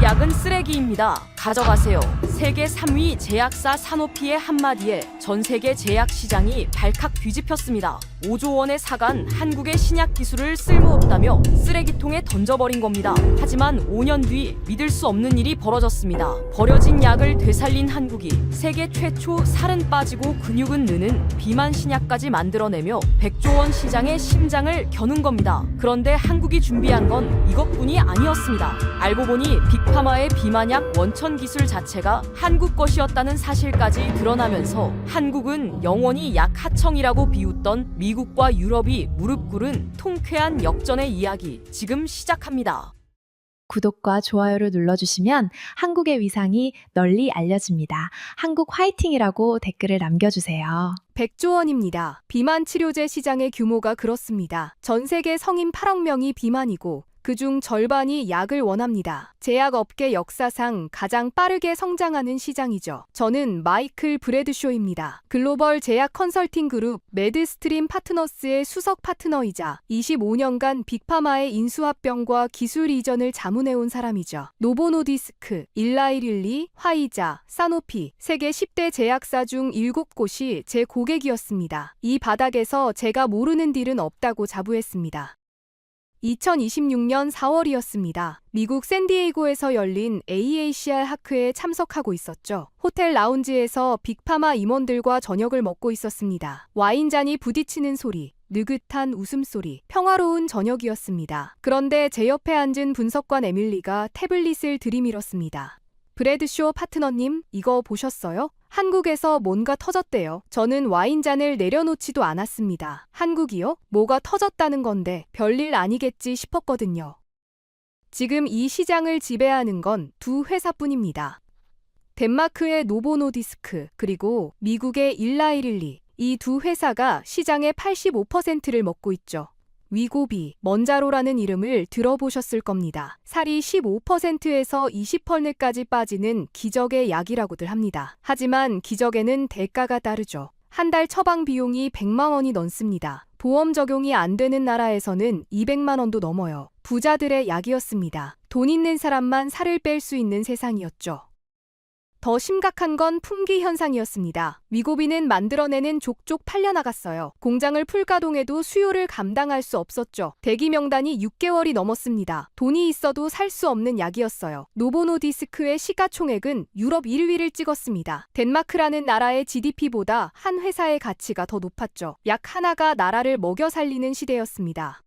약은 쓰레기입니다. 가져가세요. 세계 3위 제약사 사노피의 한마디에 전 세계 제약 시장이 발칵 뒤집혔습니다. 5조 원에 사간 한국의 신약 기술을 쓸모없다며 쓰레기통에 던져버린 겁니다. 하지만 5년 뒤 믿을 수 없는 일이 벌어졌습니다. 버려진 약을 되살린 한국이 세계 최초 살은 빠지고 근육은 느는 비만 신약까지 만들어내며 100조 원 시장의 심장을 겨눈 겁니다. 그런데 한국이 준비한 건 이것뿐이 아니었습니다. 알고 보니 빅파마의 비만약 원천 기술 자체가 한국 것이었다는 사실까지 드러나면서 한국은 영원히 약 하청이라고 비웃던 미국과 유럽이 무릎 꿇은 통쾌한 역전의 이야기 지금 시작합니다. 구독과 좋아요를 눌러주시면 한국의 위상이 널리 알려집니다. 한국 화이팅이라고 댓글을 남겨주세요. 100조 원입니다. 비만 치료제 시장의 규모가 그렇습니다. 전 세계 성인 8억 명이 비만이고 그중 절반이 약을 원합니다. 제약업계 역사상 가장 빠르게 성장하는 시장이죠. 저는 마이클 브래드쇼입니다. 글로벌 제약 컨설팅 그룹 매드스트림 파트너스의 수석 파트너이자 25년간 빅파마의 인수합병과 기술 이전을 자문해온 사람이죠. 노보노디스크, 일라이릴리, 화이자, 사노피, 세계 10대 제약사 중 7곳이 제 고객이었습니다. 이 바닥에서 제가 모르는 딜은 없다고 자부했습니다. 2026년 4월이었습니다. 미국 샌디에이고에서 열린 AACR 학회에 참석하고 있었죠. 호텔 라운지에서 빅파마 임원들과 저녁을 먹고 있었습니다. 와인잔이 부딪히는 소리, 느긋한 웃음소리, 평화로운 저녁이었습니다. 그런데 제 옆에 앉은 분석관 에밀리가 태블릿을 들이밀었습니다. 브래드쇼 파트너님, 이거 보셨어요? 한국에서 뭔가 터졌대요. 저는 와인잔을 내려놓지도 않았습니다. 한국이요? 뭐가 터졌다는 건데 별일 아니겠지 싶었거든요. 지금 이 시장을 지배하는 건 두 회사뿐입니다. 덴마크의 노보노디스크 그리고 미국의 일라이릴리, 이 두 회사가 시장의 85%를 먹고 있죠. 위고비, 먼자로라는 이름을 들어보셨을 겁니다. 살이 15%에서 20%까지 빠지는 기적의 약이라고들 합니다. 하지만 기적에는 대가가 따르죠. 한 달 처방 비용이 100만 원이 넘습니다. 보험 적용이 안 되는 나라에서는 200만 원도 넘어요. 부자들의 약이었습니다. 돈 있는 사람만 살을 뺄 수 있는 세상이었죠. 더 심각한 건 품귀 현상이었습니다. 위고비는 만들어내는 족족 팔려나갔어요. 공장을 풀가동해도 수요를 감당할 수 없었죠. 대기 명단이 6개월이 넘었습니다. 돈이 있어도 살 수 없는 약이었어요. 노보노디스크의 시가총액은 유럽 1위를 찍었습니다. 덴마크라는 나라의 GDP보다 한 회사의 가치가 더 높았죠. 약 하나가 나라를 먹여 살리는 시대였습니다.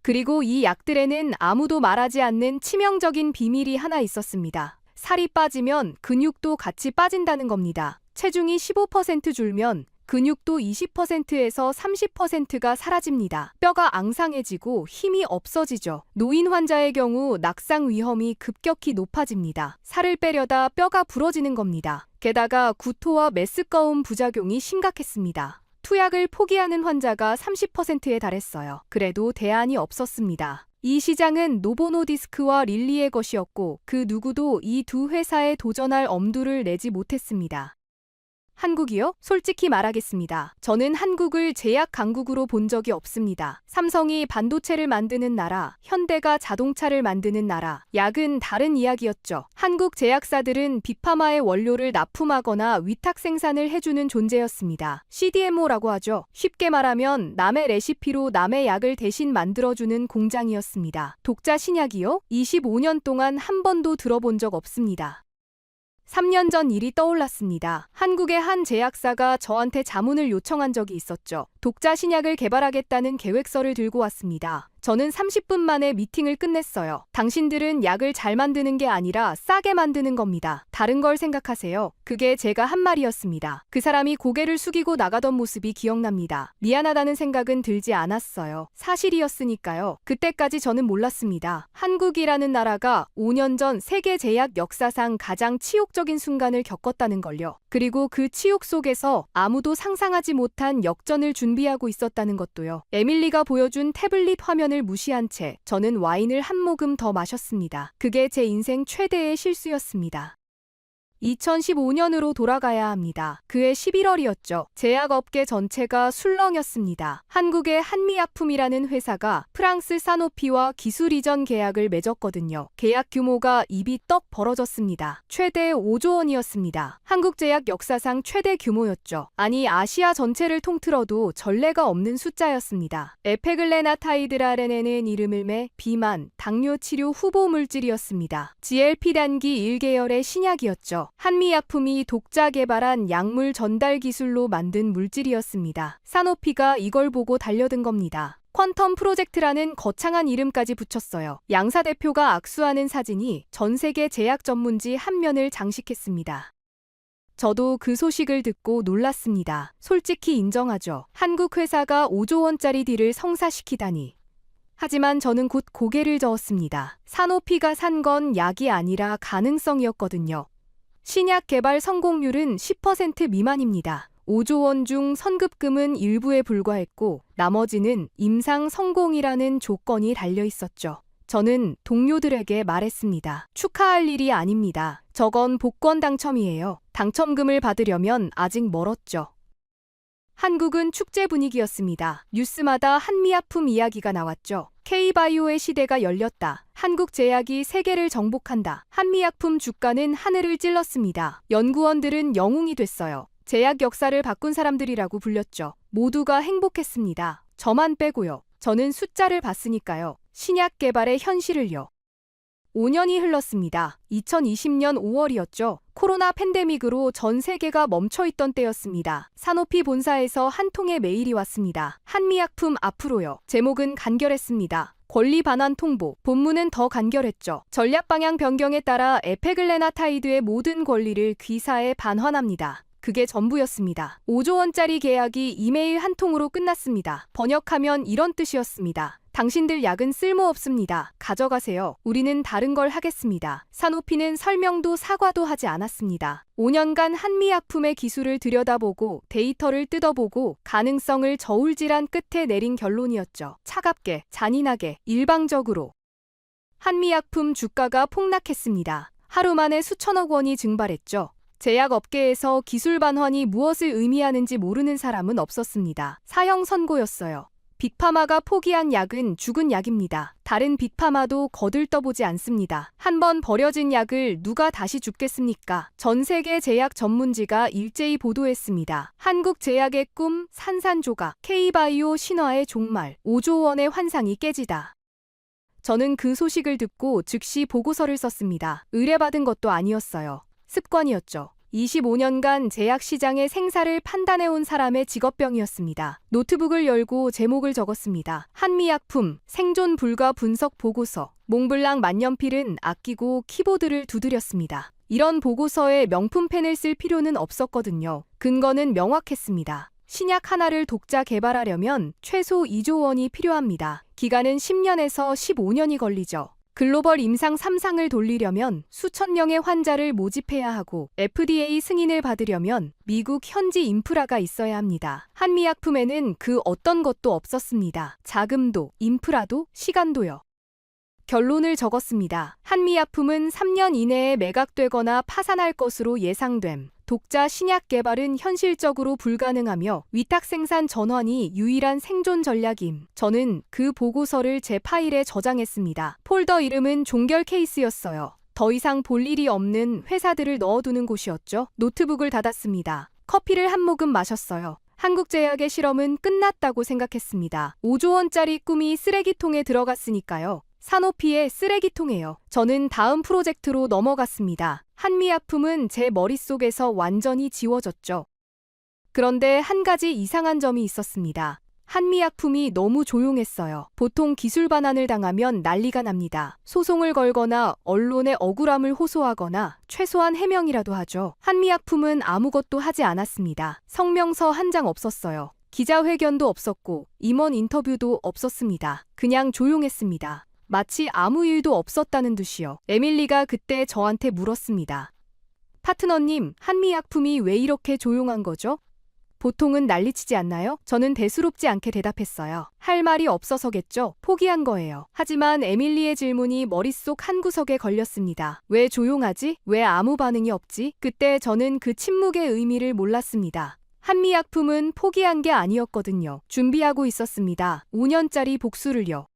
그리고 이 약들에는 아무도 말하지 않는 치명적인 비밀이 하나 있었습니다. 살이 빠지면 근육도 같이 빠진다는 겁니다. 체중이 15% 줄면 근육도 20%에서 30%가 사라집니다. 뼈가 앙상해지고 힘이 없어지죠. 노인 환자의 경우 낙상 위험이 급격히 높아집니다. 살을 빼려다 뼈가 부러지는 겁니다. 게다가 구토와 메스꺼움 부작용이 심각했습니다. 투약을 포기하는 환자가 30%에 달했어요. 그래도 대안이 없었습니다. 이 시장은 노보노디스크와 릴리의 것이었고 그 누구도 이 두 회사에 도전할 엄두를 내지 못했습니다. 한국이요? 솔직히 말하겠습니다. 저는 한국을 제약 강국으로 본 적이 없습니다. 삼성이 반도체를 만드는 나라, 현대가 자동차를 만드는 나라, 약은 다른 이야기였죠. 한국 제약사들은 빅파마의 원료를 납품하거나 위탁 생산을 해주는 존재였습니다. CDMO라고 하죠. 쉽게 말하면 남의 레시피로 남의 약을 대신 만들어주는 공장이었습니다. 독자 신약이요? 25년 동안 한 번도 들어본 적 없습니다. 3년 전 일이 떠올랐습니다. 한국의 한 제약사가 저한테 자문을 요청한 적이 있었죠. 독자 신약을 개발하겠다는 계획서를 들고 왔습니다. 저는 30분 만에 미팅을 끝냈어요. 당신들은 약을 잘 만드는 게 아니라 싸게 만드는 겁니다. 다른 걸 생각하세요. 그게 제가 한 말이었습니다. 그 사람이 고개를 숙이고 나가던 모습이 기억납니다. 미안하다는 생각은 들지 않았어요. 사실이었으니까요. 그때까지 저는 몰랐습니다. 한국이라는 나라가 5년 전 세계 제약 역사상 가장 치욕적인 순간을 겪었다는 걸요. 그리고 그 치욕 속에서 아무도 상상하지 못한 역전을 준비하고 있었다는 것도요. 에밀리가 보여준 태블릿 화면을 무시한 채 저는 와인을 한 모금 더 마셨습니다. 그게 제 인생 최대의 실수였습니다. 2015년으로 돌아가야 합니다. 그해 11월이었죠. 제약업계 전체가 술렁였습니다. 한국의 한미약품이라는 회사가 프랑스 사노피와 기술 이전 계약을 맺었거든요. 계약 규모가 입이 떡 벌어졌습니다. 최대 5조 원이었습니다. 한국제약 역사상 최대 규모였죠. 아니 아시아 전체를 통틀어도 전례가 없는 숫자였습니다. 에페글레나타이드라는 이름을 매 비만, 당뇨 치료 후보 물질이었습니다. GLP 단기 1계열의 신약이었죠. 한미약품이 독자 개발한 약물 전달 기술로 만든 물질이었습니다. 사노피가 이걸 보고 달려든 겁니다. 퀀텀 프로젝트라는 거창한 이름까지 붙였어요. 양사 대표가 악수하는 사진이 전 세계 제약 전문지 한 면을 장식했습니다. 저도 그 소식을 듣고 놀랐습니다. 솔직히 인정하죠. 한국 회사가 5조 원짜리 딜을 성사시키다니. 하지만 저는 곧 고개를 저었습니다. 사노피가 산 건 약이 아니라 가능성이었거든요. 신약 개발 성공률은 10% 미만입니다. 5조 원 중 선급금은 일부에 불과했고 나머지는 임상 성공이라는 조건이 달려 있었죠. 저는 동료들에게 말했습니다. 축하할 일이 아닙니다. 저건 복권 당첨이에요. 당첨금을 받으려면 아직 멀었죠. 한국은 축제 분위기였습니다. 뉴스마다 한미약품 이야기가 나왔죠. K바이오의 시대가 열렸다. 한국제약이 세계를 정복한다. 한미약품 주가는 하늘을 찔렀습니다. 연구원들은 영웅이 됐어요. 제약 역사를 바꾼 사람들이라고 불렸죠. 모두가 행복했습니다. 저만 빼고요. 저는 숫자를 봤으니까요. 신약 개발의 현실을요. 5년이 흘렀습니다. 2020년 5월이었죠. 코로나 팬데믹으로 전 세계가 멈춰있던 때였습니다. 사노피 본사에서 한 통의 메일이 왔습니다. 한미약품 앞으로요. 제목은 간결했습니다. 권리 반환 통보. 본문은 더 간결했죠. 전략 방향 변경에 따라 에페글레나타이드의 모든 권리를 귀사에 반환합니다. 그게 전부였습니다. 5조 원짜리 계약이 이메일 한 통으로 끝났습니다. 번역하면 이런 뜻이었습니다. 당신들 약은 쓸모없습니다. 가져가세요. 우리는 다른 걸 하겠습니다. 사노피는 설명도 사과도 하지 않았습니다. 5년간 한미약품의 기술을 들여다보고 데이터를 뜯어보고 가능성을 저울질한 끝에 내린 결론이었죠. 차갑게, 잔인하게, 일방적으로. 한미약품 주가가 폭락했습니다. 하루 만에 수천억 원이 증발했죠. 제약업계에서 기술 반환이 무엇을 의미하는지 모르는 사람은 없었습니다. 사형 선고였어요. 빅파마가 포기한 약은 죽은 약입니다. 다른 빅파마도 거들떠보지 않습니다. 한번 버려진 약을 누가 다시 줍겠습니까? 전 세계 제약 전문지가 일제히 보도했습니다. 한국 제약의 꿈 산산조각, K바이오 신화의 종말, 5조 원의 환상이 깨지다. 저는 그 소식을 듣고 즉시 보고서를 썼습니다. 의뢰받은 것도 아니었어요. 습관이었죠. 25년간 제약 시장의 생사를 판단해온 사람의 직업병이었습니다. 노트북을 열고 제목을 적었습니다. 한미약품, 생존 불가 분석 보고서. 몽블랑 만년필은 아끼고 키보드를 두드렸습니다. 이런 보고서에 명품펜을 쓸 필요는 없었거든요. 근거는 명확했습니다. 신약 하나를 독자 개발하려면 최소 2조 원이 필요합니다. 기간은 10년에서 15년이 걸리죠. 글로벌 임상 3상을 돌리려면 수천 명의 환자를 모집해야 하고 FDA 승인을 받으려면 미국 현지 인프라가 있어야 합니다. 한미약품에는 그 어떤 것도 없었습니다. 자금도, 인프라도, 시간도요. 결론을 적었습니다. 한미약품은 3년 이내에 매각되거나 파산할 것으로 예상됨. 독자 신약 개발은 현실적으로 불가능하며 위탁 생산 전환이 유일한 생존 전략임. 저는 그 보고서를 제 파일에 저장했습니다. 폴더 이름은 종결 케이스였어요. 더 이상 볼 일이 없는 회사들을 넣어두는 곳이었죠. 노트북을 닫았습니다. 커피를 한 모금 마셨어요. 한국제약의 실험은 끝났다고 생각했습니다. 5조 원짜리 꿈이 쓰레기통에 들어갔으니까요. 사노피의 쓰레기통이에요. 저는 다음 프로젝트로 넘어갔습니다. 한미약품은 제 머릿속에서 완전히 지워졌죠. 그런데 한 가지 이상한 점이 있었습니다. 한미약품이 너무 조용했어요. 보통 기술 반환을 당하면 난리가 납니다. 소송을 걸거나 언론에 억울함을 호소하거나 최소한 해명이라도 하죠. 한미약품은 아무것도 하지 않았습니다. 성명서 한 장 없었어요. 기자회견도 없었고 임원 인터뷰도 없었습니다. 그냥 조용했습니다. 마치 아무 일도 없었다는 듯이요. 에밀리가 그때 저한테 물었습니다. 파트너님, 한미약품이 왜 이렇게 조용한 거죠? 보통은 난리치지 않나요? 저는 대수롭지 않게 대답했어요. 할 말이 없어서겠죠. 포기한 거예요. 하지만 에밀리의 질문이 머릿속 한 구석에 걸렸습니다. 왜 조용하지? 왜 아무 반응이 없지? 그때 저는 그 침묵의 의미를 몰랐습니다. 한미약품은 포기한 게 아니었거든요. 준비하고 있었습니다. 5년짜리 복수를요.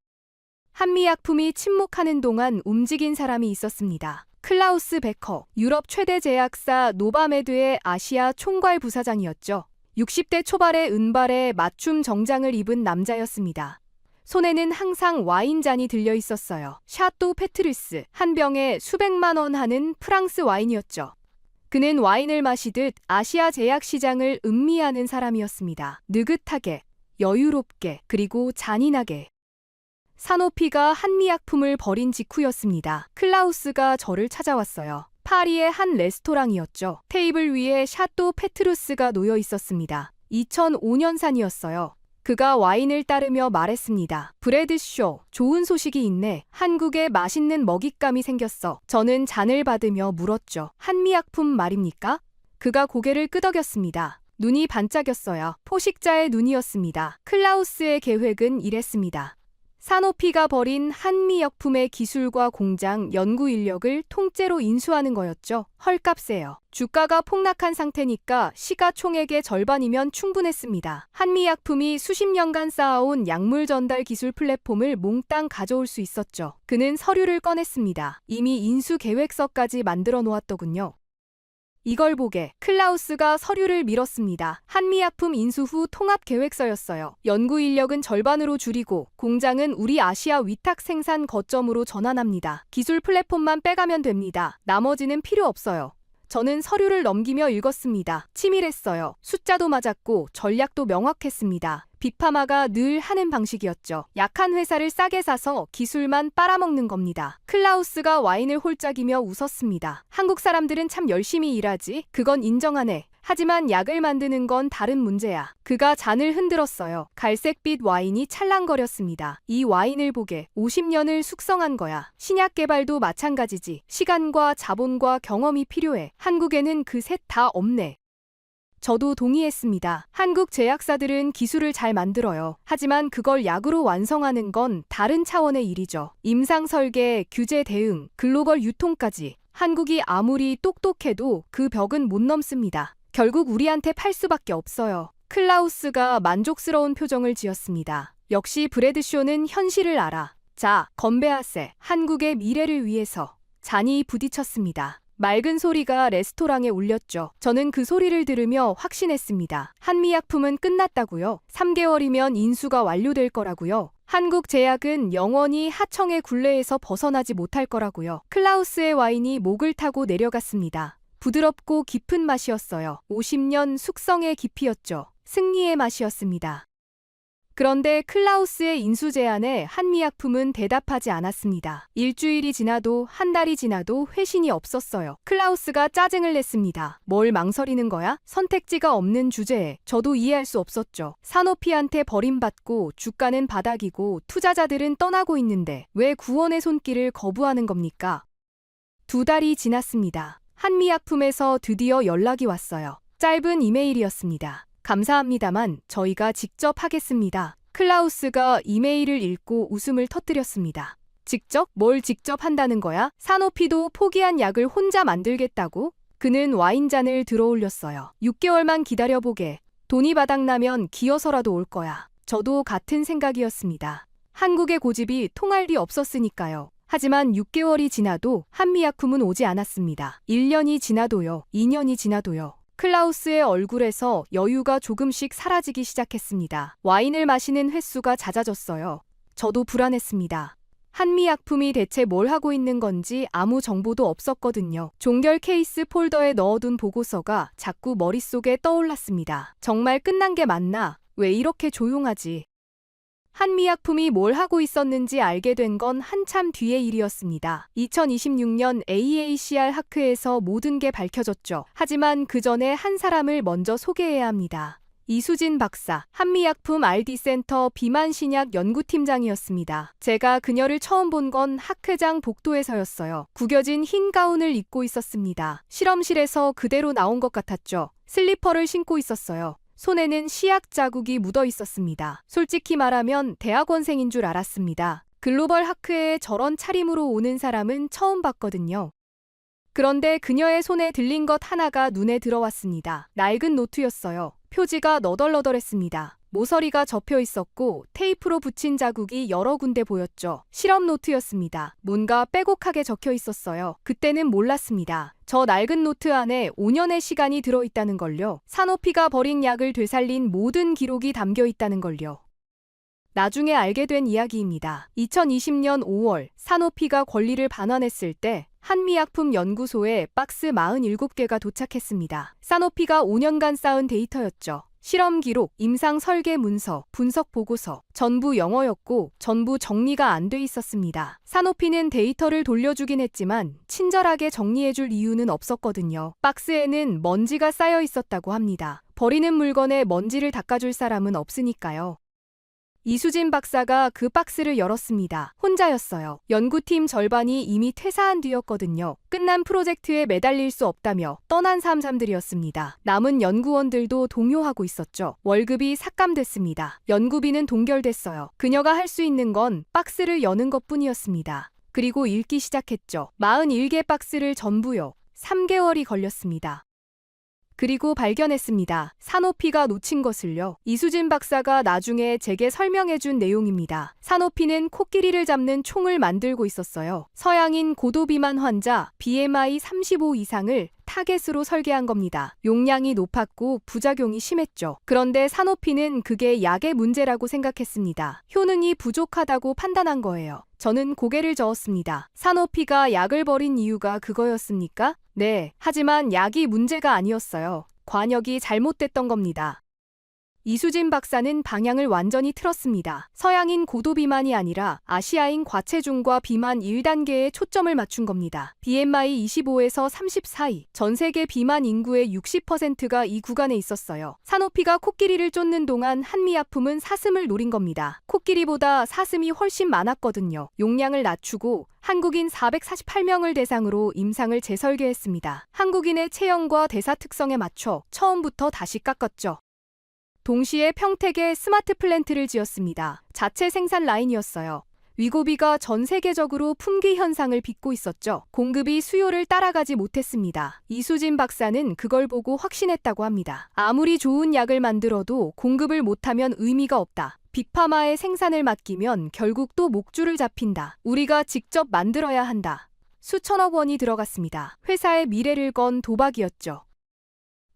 한미약품이 침묵하는 동안 움직인 사람이 있었습니다. 클라우스 베커, 유럽 최대 제약사 노바메드의 아시아 총괄 부사장이었죠. 60대 초반의 은발에 맞춤 정장을 입은 남자였습니다. 손에는 항상 와인잔이 들려 있었어요. 샤또 페트르스, 한 병에 수백만 원 하는 프랑스 와인이었죠. 그는 와인을 마시듯 아시아 제약 시장을 음미하는 사람이었습니다. 느긋하게, 여유롭게, 그리고 잔인하게. 사노피가 한미약품을 버린 직후였습니다. 클라우스가 저를 찾아왔어요. 파리의 한 레스토랑이었죠. 테이블 위에 샤또 페트루스가 놓여 있었습니다. 2005년산이었어요. 그가 와인을 따르며 말했습니다. 브래드쇼, 좋은 소식이 있네. 한국에 맛있는 먹잇감이 생겼어. 저는 잔을 받으며 물었죠. 한미약품 말입니까? 그가 고개를 끄덕였습니다. 눈이 반짝였어요. 포식자의 눈이었습니다. 클라우스의 계획은 이랬습니다. 사노피가 벌인 한미약품의 기술과 공장, 연구 인력을 통째로 인수하는 거였죠. 헐값에요. 주가가 폭락한 상태니까 시가총액의 절반이면 충분했습니다. 한미약품이 수십 년간 쌓아온 약물 전달 기술 플랫폼을 몽땅 가져올 수 있었죠. 그는 서류를 꺼냈습니다. 이미 인수 계획서까지 만들어 놓았더군요. 이걸 보게 클라우스가 서류를 밀었습니다. 한미약품 인수 후 통합 계획서였어요. 연구 인력은 절반으로 줄이고 공장은 우리 아시아 위탁 생산 거점으로 전환합니다. 기술 플랫폼만 빼가면 됩니다. 나머지는 필요 없어요. 저는 서류를 넘기며 읽었습니다. 치밀했어요. 숫자도 맞았고 전략도 명확했습니다. 빅파마가 늘 하는 방식이었죠. 약한 회사를 싸게 사서 기술만 빨아먹는 겁니다. 클라우스가 와인을 홀짝이며 웃었습니다. 한국 사람들은 참 열심히 일하지. 그건 인정하네. 하지만 약을 만드는 건 다른 문제야. 그가 잔을 흔들었어요. 갈색빛 와인이 찰랑거렸습니다. 이 와인을 보게 50년을 숙성한 거야. 신약 개발도 마찬가지지. 시간과 자본과 경험이 필요해. 한국에는 그 셋 다 없네. 저도 동의했습니다. 한국 제약사들은 기술을 잘 만들어요. 하지만 그걸 약으로 완성하는 건 다른 차원의 일이죠. 임상 설계, 규제 대응, 글로벌 유통까지. 한국이 아무리 똑똑해도 그 벽은 못 넘습니다. 결국 우리한테 팔 수밖에 없어요. 클라우스가 만족스러운 표정을 지었습니다. 역시 브래드쇼는 현실을 알아. 자, 건배하세. 한국의 미래를 위해서. 잔이 부딪혔습니다. 맑은 소리가 레스토랑에 울렸죠. 저는 그 소리를 들으며 확신했습니다. 한미약품은 끝났다고요? 3개월이면 인수가 완료될 거라고요? 한국 제약은 영원히 하청의 굴레에서 벗어나지 못할 거라고요. 클라우스의 와인이 목을 타고 내려갔습니다. 부드럽고 깊은 맛이었어요. 50년 숙성의 깊이였죠. 승리의 맛이었습니다. 그런데 클라우스의 인수 제안에 한미약품은 대답하지 않았습니다. 일주일이 지나도 한 달이 지나도 회신이 없었어요. 클라우스가 짜증을 냈습니다. 뭘 망설이는 거야? 선택지가 없는 주제에. 저도 이해할 수 없었죠. 사노피한테 버림받고 주가는 바닥이고 투자자들은 떠나고 있는데 왜 구원의 손길을 거부하는 겁니까? 2달이 지났습니다. 한미약품에서 드디어 연락이 왔어요. 짧은 이메일이었습니다. 감사합니다만 저희가 직접 하겠습니다. 클라우스가 이메일을 읽고 웃음을 터뜨렸습니다. 직접? 뭘 직접 한다는 거야? 사노피도 포기한 약을 혼자 만들겠다고? 그는 와인잔을 들어올렸어요. 6개월만 기다려보게. 돈이 바닥나면 기어서라도 올 거야. 저도 같은 생각이었습니다. 한국의 고집이 통할 리 없었으니까요. 하지만 6개월이 지나도 한미약품은 오지 않았습니다. 1년이 지나도요. 2년이 지나도요. 클라우스의 얼굴에서 여유가 조금씩 사라지기 시작했습니다. 와인을 마시는 횟수가 잦아졌어요. 저도 불안했습니다. 한미약품이 대체 뭘 하고 있는 건지 아무 정보도 없었거든요. 종결 케이스 폴더에 넣어둔 보고서가 자꾸 머릿속에 떠올랐습니다. 정말 끝난 게 맞나? 왜 이렇게 조용하지? 한미약품이 뭘 하고 있었는지 알게 된 건 한참 뒤의 일이었습니다. 2026년 AACR 하크에서 모든 게 밝혀졌죠. 하지만 그 전에 한 사람을 먼저 소개해야 합니다. 이수진 박사, 한미약품 RD센터 비만 신약 연구팀장이었습니다. 제가 그녀를 처음 본 건 학회장 복도에서였어요. 구겨진 흰 가운을 입고 있었습니다. 실험실에서 그대로 나온 것 같았죠. 슬리퍼를 신고 있었어요. 손에는 시약 자국이 묻어 있었습니다. 솔직히 말하면 대학원생인 줄 알았습니다. 글로벌 하크에 저런 차림으로 오는 사람은 처음 봤거든요. 그런데 그녀의 손에 들린 것 하나가 눈에 들어왔습니다. 낡은 노트였어요. 표지가 너덜너덜했습니다. 모서리가 접혀 있었고 테이프로 붙인 자국이 여러 군데 보였죠. 실험 노트였습니다. 뭔가 빼곡하게 적혀 있었어요. 그때는 몰랐습니다. 저 낡은 노트 안에 5년의 시간이 들어있다는 걸요. 사노피가 버린 약을 되살린 모든 기록이 담겨 있다는 걸요. 나중에 알게 된 이야기입니다. 2020년 5월 사노피가 권리를 반환했을 때 한미약품연구소에 박스 47개가 도착했습니다. 사노피가 5년간 쌓은 데이터였죠. 실험 기록, 임상 설계 문서, 분석 보고서, 전부 영어였고 전부 정리가 안 돼 있었습니다. 사노피는 데이터를 돌려주긴 했지만 친절하게 정리해줄 이유는 없었거든요. 박스에는 먼지가 쌓여 있었다고 합니다. 버리는 물건에 먼지를 닦아줄 사람은 없으니까요. 이수진 박사가 그 박스를 열었습니다. 혼자였어요. 연구팀 절반이 이미 퇴사한 뒤였거든요. 끝난 프로젝트에 매달릴 수 없다며 떠난 사람들이었습니다. 남은 연구원들도 동요하고 있었죠. 월급이 삭감됐습니다. 연구비는 동결됐어요. 그녀가 할 수 있는 건 박스를 여는 것뿐이었습니다. 그리고 읽기 시작했죠. 41개 박스를 전부요. 3개월이 걸렸습니다. 그리고 발견했습니다. 사노피가 놓친 것을요. 이수진 박사가 나중에 제게 설명해준 내용입니다. 사노피는 코끼리를 잡는 총을 만들고 있었어요. 서양인 고도비만 환자 BMI 35 이상을 타겟으로 설계한 겁니다. 용량이 높았고 부작용이 심했죠. 그런데 사노피는 그게 약의 문제라고 생각했습니다. 효능이 부족하다고 판단한 거예요. 저는 고개를 저었습니다. 사노피가 약을 버린 이유가 그거였습니까? 네, 하지만 약이 문제가 아니었어요. 관역이 잘못됐던 겁니다. 이수진 박사는 방향을 완전히 틀었습니다. 서양인 고도비만이 아니라 아시아인 과체중과 비만 1단계에 초점을 맞춘 겁니다. BMI 25에서 30 사이, 전 세계 비만 인구의 60%가 이 구간에 있었어요. 사노피가 코끼리를 쫓는 동안 한미약품은 사슴을 노린 겁니다. 코끼리보다 사슴이 훨씬 많았거든요. 용량을 낮추고 한국인 448명을 대상으로 임상을 재설계했습니다. 한국인의 체형과 대사 특성에 맞춰 처음부터 다시 깎았죠. 동시에 평택에 스마트 플랜트를 지었습니다. 자체 생산 라인이었어요. 위고비가 전 세계적으로 품귀 현상을 빚고 있었죠. 공급이 수요를 따라가지 못했습니다. 이수진 박사는 그걸 보고 확신했다고 합니다. 아무리 좋은 약을 만들어도 공급을 못하면 의미가 없다. 빅파마에 생산을 맡기면 결국 또 목줄을 잡힌다. 우리가 직접 만들어야 한다. 수천억 원이 들어갔습니다. 회사의 미래를 건 도박이었죠.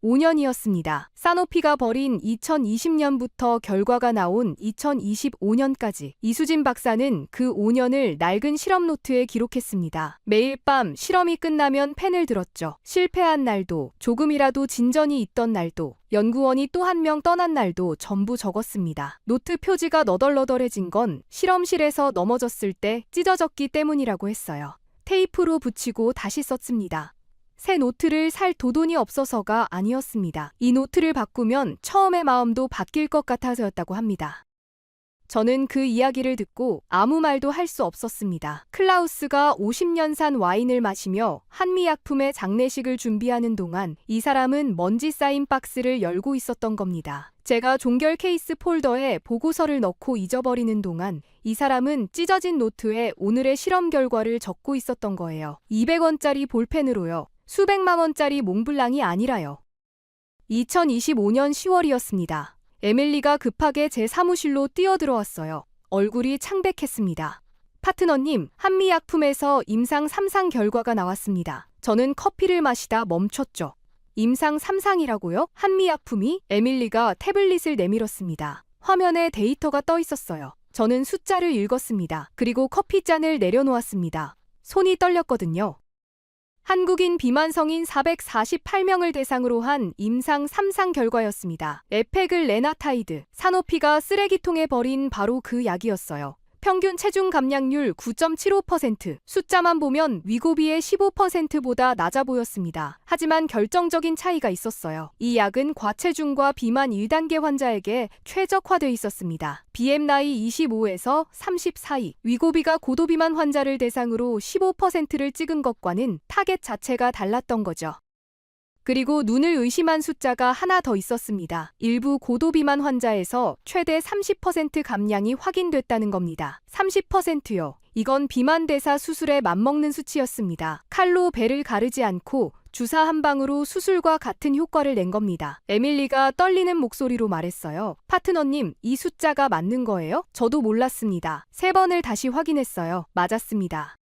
5년이었습니다. 사노피가 벌인 2020년부터 결과가 나온 2025년까지 이수진 박사는 그 5년을 낡은 실험 노트에 기록했습니다. 매일 밤 실험이 끝나면 펜을 들었죠. 실패한 날도, 조금이라도 진전이 있던 날도, 연구원이 또 한 명 떠난 날도 전부 적었습니다. 노트 표지가 너덜너덜해진 건 실험실에서 넘어졌을 때 찢어졌기 때문이라고 했어요. 테이프로 붙이고 다시 썼습니다. 새 노트를 살 도돈이 없어서가 아니었습니다. 이 노트를 바꾸면 처음의 마음도 바뀔 것 같아서였다고 합니다. 저는 그 이야기를 듣고 아무 말도 할 수 없었습니다. 클라우스가 50년산 와인을 마시며 한미약품의 장례식을 준비하는 동안 이 사람은 먼지 쌓인 박스를 열고 있었던 겁니다. 제가 종결 케이스 폴더에 보고서를 넣고 잊어버리는 동안 이 사람은 찢어진 노트에 오늘의 실험 결과를 적고 있었던 거예요. 200원짜리 볼펜으로요. 수백만 원짜리 몽블랑이 아니라요. 2025년 10월이었습니다. 에밀리가 급하게 제 사무실로 뛰어들어왔어요. 얼굴이 창백했습니다. 파트너님, 한미약품에서 임상 3상 결과가 나왔습니다. 저는 커피를 마시다 멈췄죠. 임상 3상이라고요? 한미약품이? 에밀리가 태블릿을 내밀었습니다. 화면에 데이터가 떠 있었어요. 저는 숫자를 읽었습니다. 그리고 커피잔을 내려놓았습니다. 손이 떨렸거든요. 한국인 비만 성인 448명을 대상으로 한 임상 3상 결과였습니다. 에페글레나타이드, 사노피가 쓰레기통에 버린 바로 그 약이었어요. 평균 체중 감량률 9.75%, 숫자만 보면 위고비의 15%보다 낮아 보였습니다. 하지만 결정적인 차이가 있었어요. 이 약은 과체중과 비만 1단계 환자에게 최적화돼 있었습니다. BMI 25에서 30 사이, 위고비가 고도비만 환자를 대상으로 15%를 찍은 것과는 타겟 자체가 달랐던 거죠. 그리고 눈을 의심한 숫자가 하나 더 있었습니다. 일부 고도비만 환자에서 최대 30% 감량이 확인됐다는 겁니다. 30%요. 이건 비만 대사 수술에 맞먹는 수치였습니다. 칼로 배를 가르지 않고 주사 한 방으로 수술과 같은 효과를 낸 겁니다. 에밀리가 떨리는 목소리로 말했어요. 파트너님, 이 숫자가 맞는 거예요? 저도 몰랐습니다. 3번을 다시 확인했어요. 맞았습니다.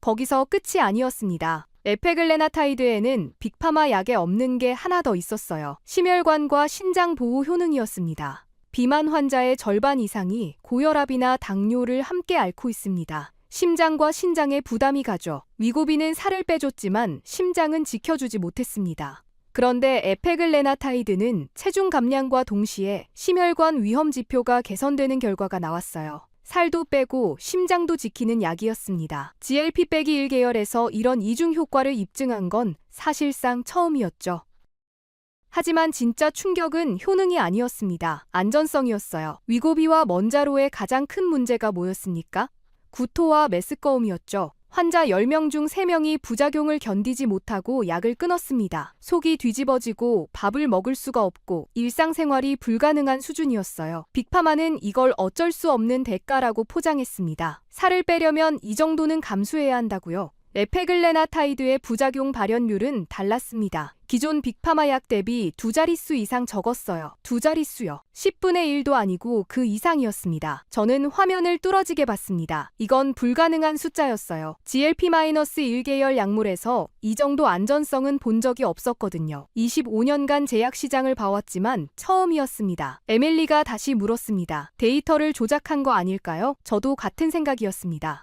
거기서 끝이 아니었습니다. 에페글레나타이드에는 빅파마 약에 없는 게 하나 더 있었어요. 심혈관과 신장 보호 효능이었습니다. 비만 환자의 절반 이상이 고혈압이나 당뇨를 함께 앓고 있습니다. 심장과 신장에 부담이 가죠. 위고비는 살을 빼줬지만 심장은 지켜주지 못했습니다. 그런데 에페글레나타이드는 체중 감량과 동시에 심혈관 위험 지표가 개선되는 결과가 나왔어요. 살도 빼고 심장도 지키는 약이었습니다. GLP-1계열에서 이런 이중 효과를 입증한 건 사실상 처음이었죠. 하지만 진짜 충격은 효능이 아니었습니다. 안전성이었어요. 위고비와 먼자로의 가장 큰 문제가 뭐였습니까? 구토와 메스꺼움이었죠. 환자 10명 중 3명이 부작용을 견디지 못하고 약을 끊었습니다. 속이 뒤집어지고 밥을 먹을 수가 없고 일상생활이 불가능한 수준이었어요. 빅파마는 이걸 어쩔 수 없는 대가라고 포장했습니다. 살을 빼려면 이 정도는 감수해야 한다고요. 에페글레나타이드의 부작용 발현율은 달랐습니다. 기존 빅파마 약 대비 2자릿수 이상 적었어요. 2자릿수요. 10분의 1도 아니고 그 이상이었습니다. 저는 화면을 뚫어지게 봤습니다. 이건 불가능한 숫자였어요. GLP-1계열 약물에서 이 정도 안전성은 본 적이 없었거든요. 25년간 제약 시장을 봐왔지만 처음이었습니다. 에밀리가 다시 물었습니다. 데이터를 조작한 거 아닐까요? 저도 같은 생각이었습니다.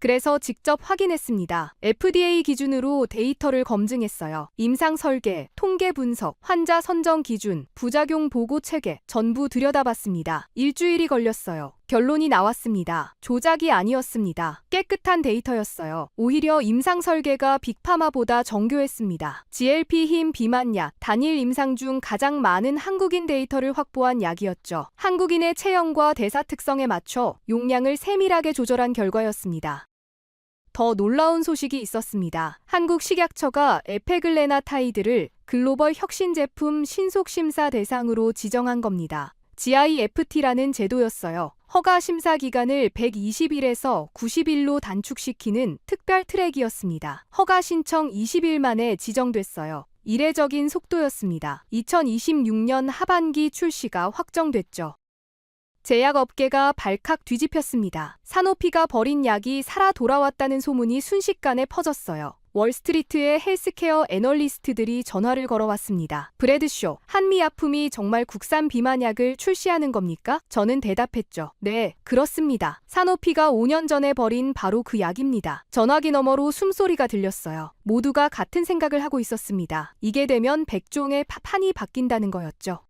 그래서 직접 확인했습니다. FDA 기준으로 데이터를 검증했어요. 임상 설계, 통계 분석, 환자 선정 기준, 부작용 보고 체계 전부 들여다봤습니다. 일주일이 걸렸어요. 결론이 나왔습니다. 조작이 아니었습니다. 깨끗한 데이터였어요. 오히려 임상 설계가 빅파마보다 정교했습니다. GLP 힘 비만약, 단일 임상 중 가장 많은 한국인 데이터를 확보한 약이었죠. 한국인의 체형과 대사 특성에 맞춰 용량을 세밀하게 조절한 결과였습니다. 더 놀라운 소식이 있었습니다. 한국식약처가 에페글레나타이드를 글로벌 혁신 제품 신속 심사 대상으로 지정한 겁니다. GIFT라는 제도였어요. 허가 심사 기간을 120일에서 90일로 단축시키는 특별 트랙이었습니다. 허가 신청 20일 만에 지정됐어요. 이례적인 속도였습니다. 2026년 하반기 출시가 확정됐죠. 제약업계가 발칵 뒤집혔습니다. 사노피가 버린 약이 살아 돌아왔다는 소문이 순식간에 퍼졌어요. 월스트리트의 헬스케어 애널리스트들이 전화를 걸어왔습니다. 브래드쇼, 한미약품이 정말 국산 비만약을 출시하는 겁니까? 저는 대답했죠. 네, 그렇습니다. 사노피가 5년 전에 버린 바로 그 약입니다. 전화기 너머로 숨소리가 들렸어요. 모두가 같은 생각을 하고 있었습니다. 이게 되면 백종의 판이 바뀐다는 거였죠.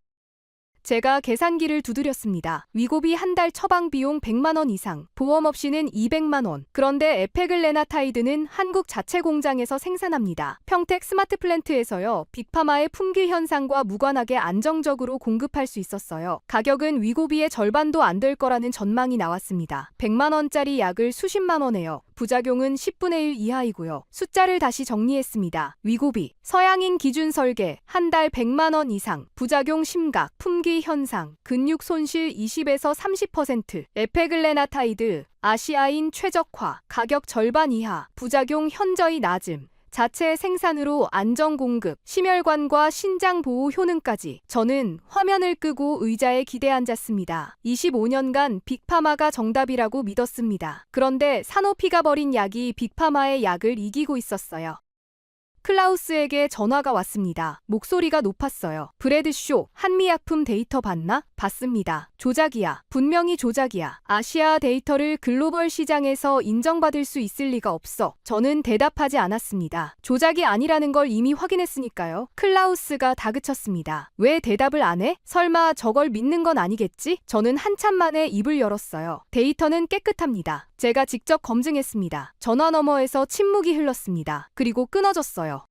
제가 계산기를 두드렸습니다. 위고비 한 달 처방 비용 100만 원 이상, 보험 없이는 200만 원. 그런데 에페글레나타이드는 한국 자체 공장에서 생산합니다. 평택 스마트 플랜트에서요. 빅파마의 품귀 현상과 무관하게 안정적으로 공급할 수 있었어요. 가격은 위고비의 절반도 안 될 거라는 전망이 나왔습니다. 100만 원짜리 약을 수십만 원에요. 부작용은 10분의 1 이하이고요. 숫자를 다시 정리했습니다. 위고비, 서양인 기준 설계, 한 달 100만 원 이상, 부작용 심각, 품귀 현상, 근육 손실 20에서 30%, 에페글레나타이드, 아시아인 최적화, 가격 절반 이하, 부작용 현저히 낮음. 자체 생산으로 안정 공급, 심혈관과 신장 보호 효능까지. 저는 화면을 끄고 의자에 기대 앉았습니다. 25년간 빅파마가 정답이라고 믿었습니다. 그런데 사노피가 버린 약이 빅파마의 약을 이기고 있었어요. 클라우스에게 전화가 왔습니다. 목소리가 높았어요. 브래드쇼, 한미약품 데이터 봤나? 봤습니다. 조작이야. 분명히 조작이야. 아시아 데이터를 글로벌 시장에서 인정받을 수 있을 리가 없어. 저는 대답하지 않았습니다. 조작이 아니라는 걸 이미 확인했으니까요. 클라우스가 다그쳤습니다. 왜 대답을 안 해? 설마 저걸 믿는 건 아니겠지? 저는 한참 만에 입을 열었어요. 데이터는 깨끗합니다. 제가 직접 검증했습니다. 전화 너머에서 침묵이 흘렀습니다. 그리고 끊어졌어요.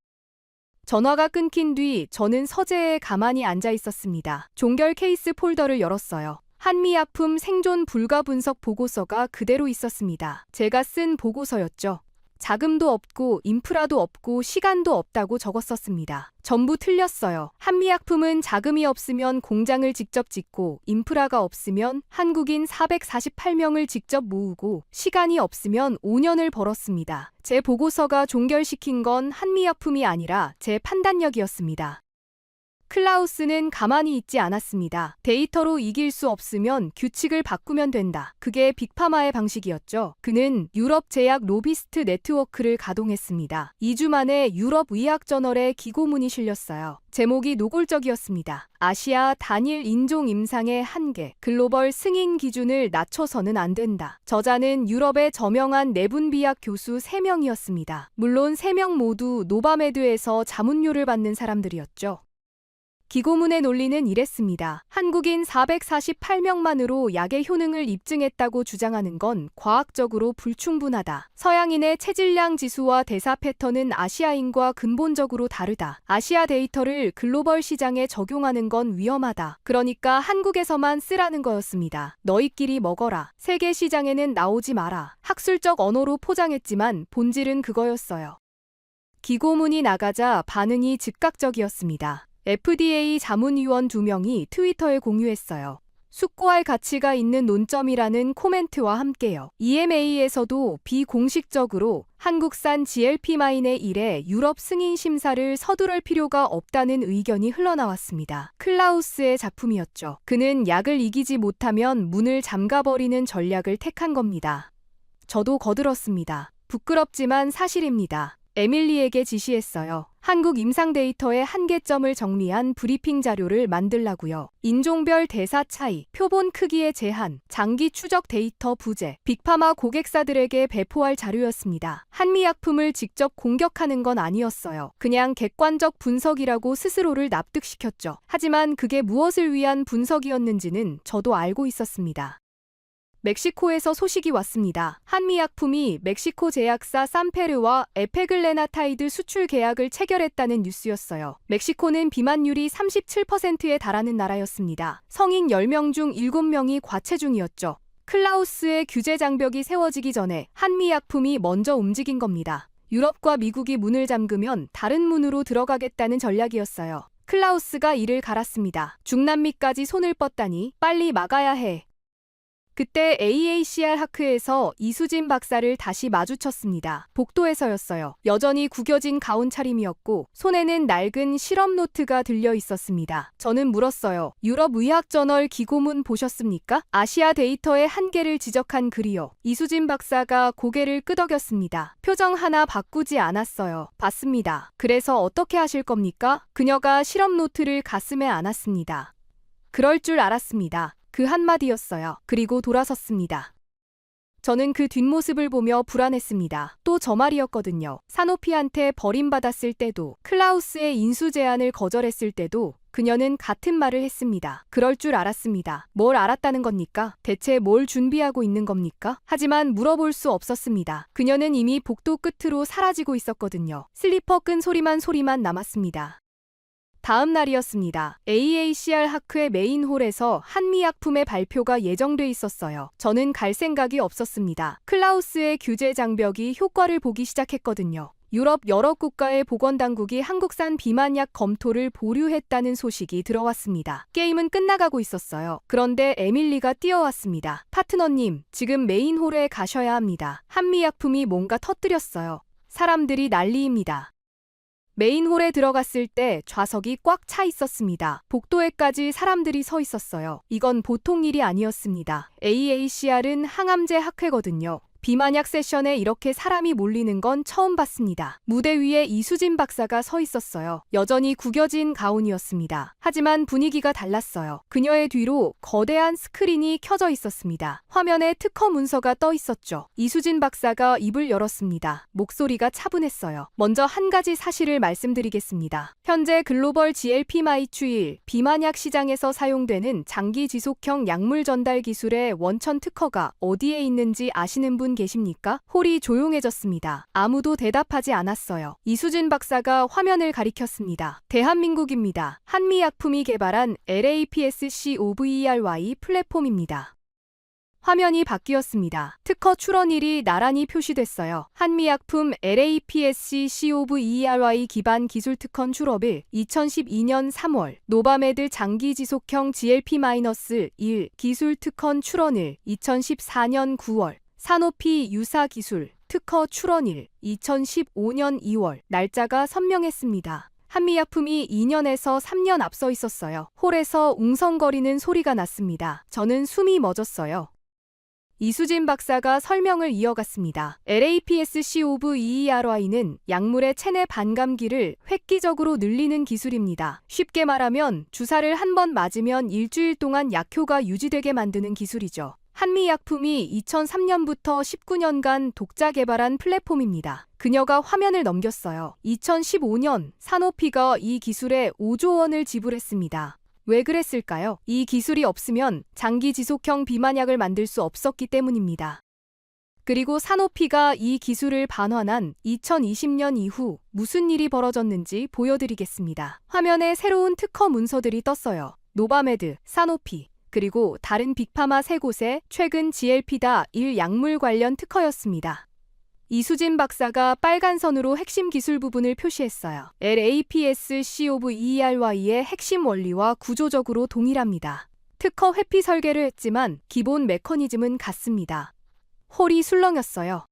전화가 끊긴 뒤 저는 서재에 가만히 앉아 있었습니다. 종결 케이스 폴더를 열었어요. 한미약품 생존 불가 분석 보고서가 그대로 있었습니다. 제가 쓴 보고서였죠. 자금도 없고 인프라도 없고 시간도 없다고 적었었습니다. 전부 틀렸어요. 한미약품은 자금이 없으면 공장을 직접 짓고 인프라가 없으면 한국인 448명을 직접 모으고 시간이 없으면 5년을 벌었습니다. 제 보고서가 종결시킨 건 한미약품이 아니라 제 판단력이었습니다. 클라우스는 가만히 있지 않았습니다. 데이터로 이길 수 없으면 규칙을 바꾸면 된다. 그게 빅파마의 방식이었죠. 그는 유럽 제약 로비스트 네트워크를 가동했습니다. 2주 만에 유럽 의학저널에 기고문이 실렸어요. 제목이 노골적이었습니다. 아시아 단일 인종 임상의 한계, 글로벌 승인 기준을 낮춰서는 안 된다. 저자는 유럽의 저명한 내분비학 교수 3명이었습니다. 물론 3명 모두 노바메드에서 자문료를 받는 사람들이었죠. 기고문의 논리는 이랬습니다. 한국인 448명만으로 약의 효능을 입증했다고 주장하는 건 과학적으로 불충분하다. 서양인의 체질량 지수와 대사 패턴은 아시아인과 근본적으로 다르다. 아시아 데이터를 글로벌 시장에 적용하는 건 위험하다. 그러니까 한국에서만 쓰라는 거였습니다. 너희끼리 먹어라. 세계 시장에는 나오지 마라. 학술적 언어로 포장했지만 본질은 그거였어요. 기고문이 나가자 반응이 즉각적이었습니다. FDA 자문위원 2명이 트위터에 공유했어요. 숙고할 가치가 있는 논점이라는 코멘트와 함께요. EMA에서도 비공식적으로 한국산 GLP-1의 일에 유럽 승인 심사를 서두를 필요가 없다는 의견이 흘러나왔습니다. 클라우스의 작품이었죠. 그는 약을 이기지 못하면 문을 잠가버리는 전략을 택한 겁니다. 저도 거들었습니다. 부끄럽지만 사실입니다. 에밀리에게 지시했어요. 한국 임상 데이터의 한계점을 정리한 브리핑 자료를 만들라고요. 인종별 대사 차이, 표본 크기의 제한, 장기 추적 데이터 부재, 빅파마 고객사들에게 배포할 자료였습니다. 한미약품을 직접 공격하는 건 아니었어요. 그냥 객관적 분석이라고 스스로를 납득시켰죠. 하지만 그게 무엇을 위한 분석이었는지는 저도 알고 있었습니다. 멕시코에서 소식이 왔습니다. 한미약품이 멕시코 제약사 산페르와 에페글레나타이드 수출 계약을 체결했다는 뉴스였어요. 멕시코는 비만율이 37%에 달하는 나라였습니다. 성인 10명 중 7명이 과체중이었죠. 클라우스의 규제 장벽이 세워지기 전에 한미약품이 먼저 움직인 겁니다. 유럽과 미국이 문을 잠그면 다른 문으로 들어가겠다는 전략이었어요. 클라우스가 이를 갈았습니다. 중남미까지 손을 뻗다니 빨리 막아야 해. 그때 AACR 하크에서 이수진 박사를 다시 마주쳤습니다. 복도에서였어요. 여전히 구겨진 가운 차림이었고 손에는 낡은 실험 노트가 들려 있었습니다. 저는 물었어요. 유럽 의학저널 기고문 보셨습니까? 아시아 데이터의 한계를 지적한 글이요. 이수진 박사가 고개를 끄덕였습니다. 표정 하나 바꾸지 않았어요. 봤습니다. 그래서 어떻게 하실 겁니까? 그녀가 실험 노트를 가슴에 안았습니다. 그럴 줄 알았습니다. 그 한마디였어요. 그리고 돌아섰습니다. 저는 그 뒷모습을 보며 불안했습니다. 또 저 말이었거든요. 사노피한테 버림받았을 때도, 클라우스의 인수 제안을 거절했을 때도 그녀는 같은 말을 했습니다. 그럴 줄 알았습니다. 뭘 알았다는 겁니까? 대체 뭘 준비하고 있는 겁니까? 하지만 물어볼 수 없었습니다. 그녀는 이미 복도 끝으로 사라지고 있었거든요. 슬리퍼 끈 소리만 남았습니다. 다음 날이었습니다. AACR 하크의 메인홀에서 한미약품의 발표가 예정돼 있었어요. 저는 갈 생각이 없었습니다. 클라우스의 규제 장벽이 효과를 보기 시작했거든요. 유럽 여러 국가의 보건당국이 한국산 비만약 검토를 보류했다는 소식이 들어왔습니다. 게임은 끝나가고 있었어요. 그런데 에밀리가 뛰어왔습니다. 파트너님, 지금 메인홀에 가셔야 합니다. 한미약품이 뭔가 터뜨렸어요. 사람들이 난리입니다. 메인홀에 들어갔을 때 좌석이 꽉 차 있었습니다. 복도에까지 사람들이 서 있었어요. 이건 보통 일이 아니었습니다. AACR은 항암제 학회거든요. 비만약 세션에 이렇게 사람이 몰리는 건 처음 봤습니다. 무대 위에 이수진 박사가 서 있었어요. 여전히 구겨진 가운이었습니다. 하지만 분위기가 달랐어요. 그녀의 뒤로 거대한 스크린이 켜져 있었습니다. 화면에 특허 문서가 떠 있었죠. 이수진 박사가 입을 열었습니다. 목소리가 차분했어요. 먼저 한 가지 사실을 말씀드리겠습니다. 현재 글로벌 GLP-1 비만약 시장에서 사용되는 장기 지속형 약물 전달 기술의 원천 특허가 어디에 있는지 아시는 분 계십니까? 홀이 조용해졌습니다. 아무도 대답하지 않았어요. 이수진 박사가 화면을 가리켰습니다. 대한민국입니다. 한미약품이 개발한 LAPSC-OVERY 플랫폼입니다. 화면이 바뀌었습니다. 특허 출원일이 나란히 표시됐어요. 한미약품 LAPSC COVERY 기반 기술 특허 출업일 2012년 3월, 노바메드 장기지속형 GLP-1 기술 특허 출원일 2014년 9월, 사노피 유사 기술 특허 출원일 2015년 2월, 날짜가 선명했습니다. 한미약품이 2년에서 3년 앞서 있었어요. 홀에서 웅성거리는 소리가 났습니다. 저는 숨이 멎었어요. 이수진 박사가 설명을 이어갔습니다. LAPSCOVERY는 약물의 체내 반감기를 획기적으로 늘리는 기술입니다. 쉽게 말하면 주사를 한 번 맞으면 일주일 동안 약효가 유지되게 만드는 기술이죠. 한미약품이 2003년부터 19년간 독자 개발한 플랫폼입니다. 그녀가 화면을 넘겼어요. 2015년 사노피가 이 기술에 5조 원을 지불했습니다. 왜 그랬을까요? 이 기술이 없으면 장기 지속형 비만약을 만들 수 없었기 때문입니다. 그리고 사노피가 이 기술을 반환한 2020년 이후 무슨 일이 벌어졌는지 보여드리겠습니다. 화면에 새로운 특허 문서들이 떴어요. 노바메드, 사노피, 그리고 다른 빅파마 3곳의 최근 GLP-1 약물 관련 특허였습니다. 이수진 박사가 빨간 선으로 핵심 기술 부분을 표시했어요. LAPSCOVERY의 핵심 원리와 구조적으로 동일합니다. 특허 회피 설계를 했지만 기본 메커니즘은 같습니다. 홀이 술렁였어요.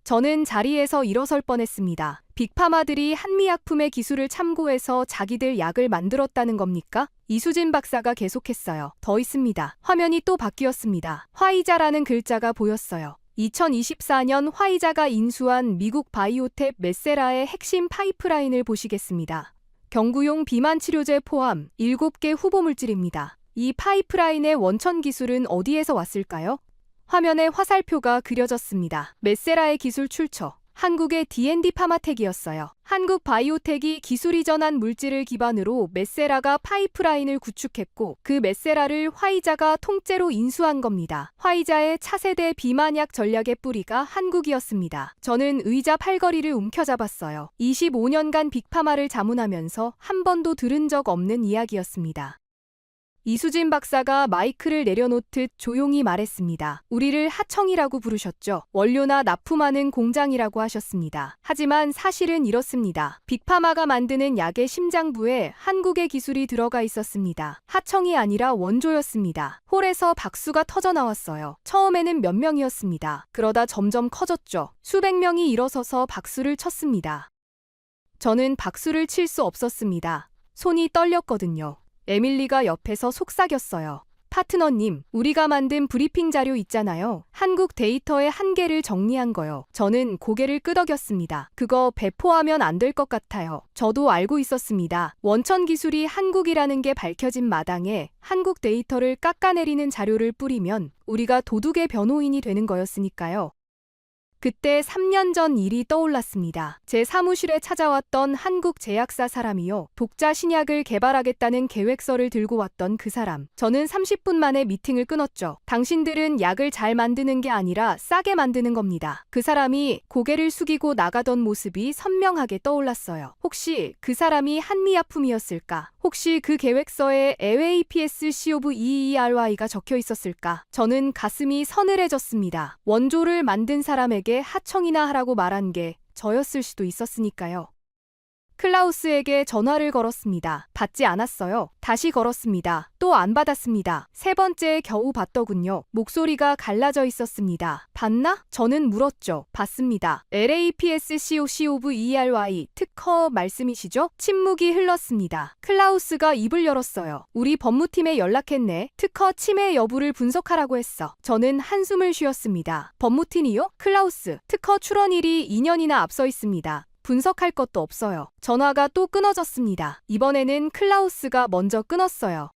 저는 자리에서 일어설 뻔했습니다. 빅파마들이 한미약품의 기술을 참고해서 자기들 약을 만들었다는 겁니까? 이수진 박사가 계속했어요. 더 있습니다. 화면이 또 바뀌었습니다. 화이자라는 글자가 보였어요. 2024년 화이자가 인수한 미국 바이오텍 메세라의 핵심 파이프라인을 보시겠습니다. 경구용 비만 치료제 포함 7개 후보 물질입니다. 이 파이프라인의 원천 기술은 어디에서 왔을까요? 화면에 화살표가 그려졌습니다. 메세라의 기술 출처. 한국의 D&D 파마텍이었어요. 한국 바이오텍이 기술 이전한 물질을 기반으로 메세라가 파이프라인을 구축했고 그 메세라를 화이자가 통째로 인수한 겁니다. 화이자의 차세대 비만약 전략의 뿌리가 한국이었습니다. 저는 의자 팔걸이를 움켜잡았어요. 25년간 빅파마를 자문하면서 한 번도 들은 적 없는 이야기였습니다. 이수진 박사가 마이크를 내려놓듯 조용히 말했습니다. 우리를 하청이라고 부르셨죠. 원료나 납품하는 공장이라고 하셨습니다. 하지만 사실은 이렇습니다. 빅파마가 만드는 약의 심장부에 한국의 기술이 들어가 있었습니다. 하청이 아니라 원조였습니다. 홀에서 박수가 터져 나왔어요. 처음에는 몇 명이었습니다. 그러다 점점 커졌죠. 수백 명이 일어서서 박수를 쳤습니다. 저는 박수를 칠 수 없었습니다. 손이 떨렸거든요. 에밀리가 옆에서 속삭였어요. 파트너님, 우리가 만든 브리핑 자료 있잖아요. 한국 데이터의 한계를 정리한 거요. 저는 고개를 끄덕였습니다. 그거 배포하면 안 될 것 같아요. 저도 알고 있었습니다. 원천 기술이 한국이라는 게 밝혀진 마당에 한국 데이터를 깎아내리는 자료를 뿌리면 우리가 도둑의 변호인이 되는 거였으니까요. 그때 3년 전 일이 떠올랐습니다. 제 사무실에 찾아왔던 한국 제약사 사람이요. 독자 신약을 개발하겠다는 계획서를 들고 왔던 그 사람. 저는 30분 만에 미팅을 끊었죠. 당신들은 약을 잘 만드는 게 아니라 싸게 만드는 겁니다. 그 사람이 고개를 숙이고 나가던 모습이 선명하게 떠올랐어요. 혹시 그 사람이 한미약품이었을까? 혹시 그 계획서에 LAPSCOVERY가 적혀 있었을까? 저는 가슴이 서늘해졌습니다. 원조를 만든 사람에게 하청이나 하라고 말한 게 저였을 수도 있었으니까요. 클라우스에게 전화를 걸었습니다. 받지 않았어요. 다시 걸었습니다. 또 안 받았습니다. 세 번째에 겨우 받더군요. 목소리가 갈라져 있었습니다. 받나? 저는 물었죠. 받습니다. LAPSCOVERY 특허 말씀이시죠? 침묵이 흘렀습니다. 클라우스가 입을 열었어요. 우리 법무팀에 연락했네. 특허 침해 여부를 분석하라고 했어. 저는 한숨을 쉬었습니다. 법무팀이요? 클라우스, 특허 출원일이 2년이나 앞서 있습니다. 분석할 것도 없어요. 전화가 또 끊어졌습니다. 이번에는 클라우스가 먼저 끊었어요.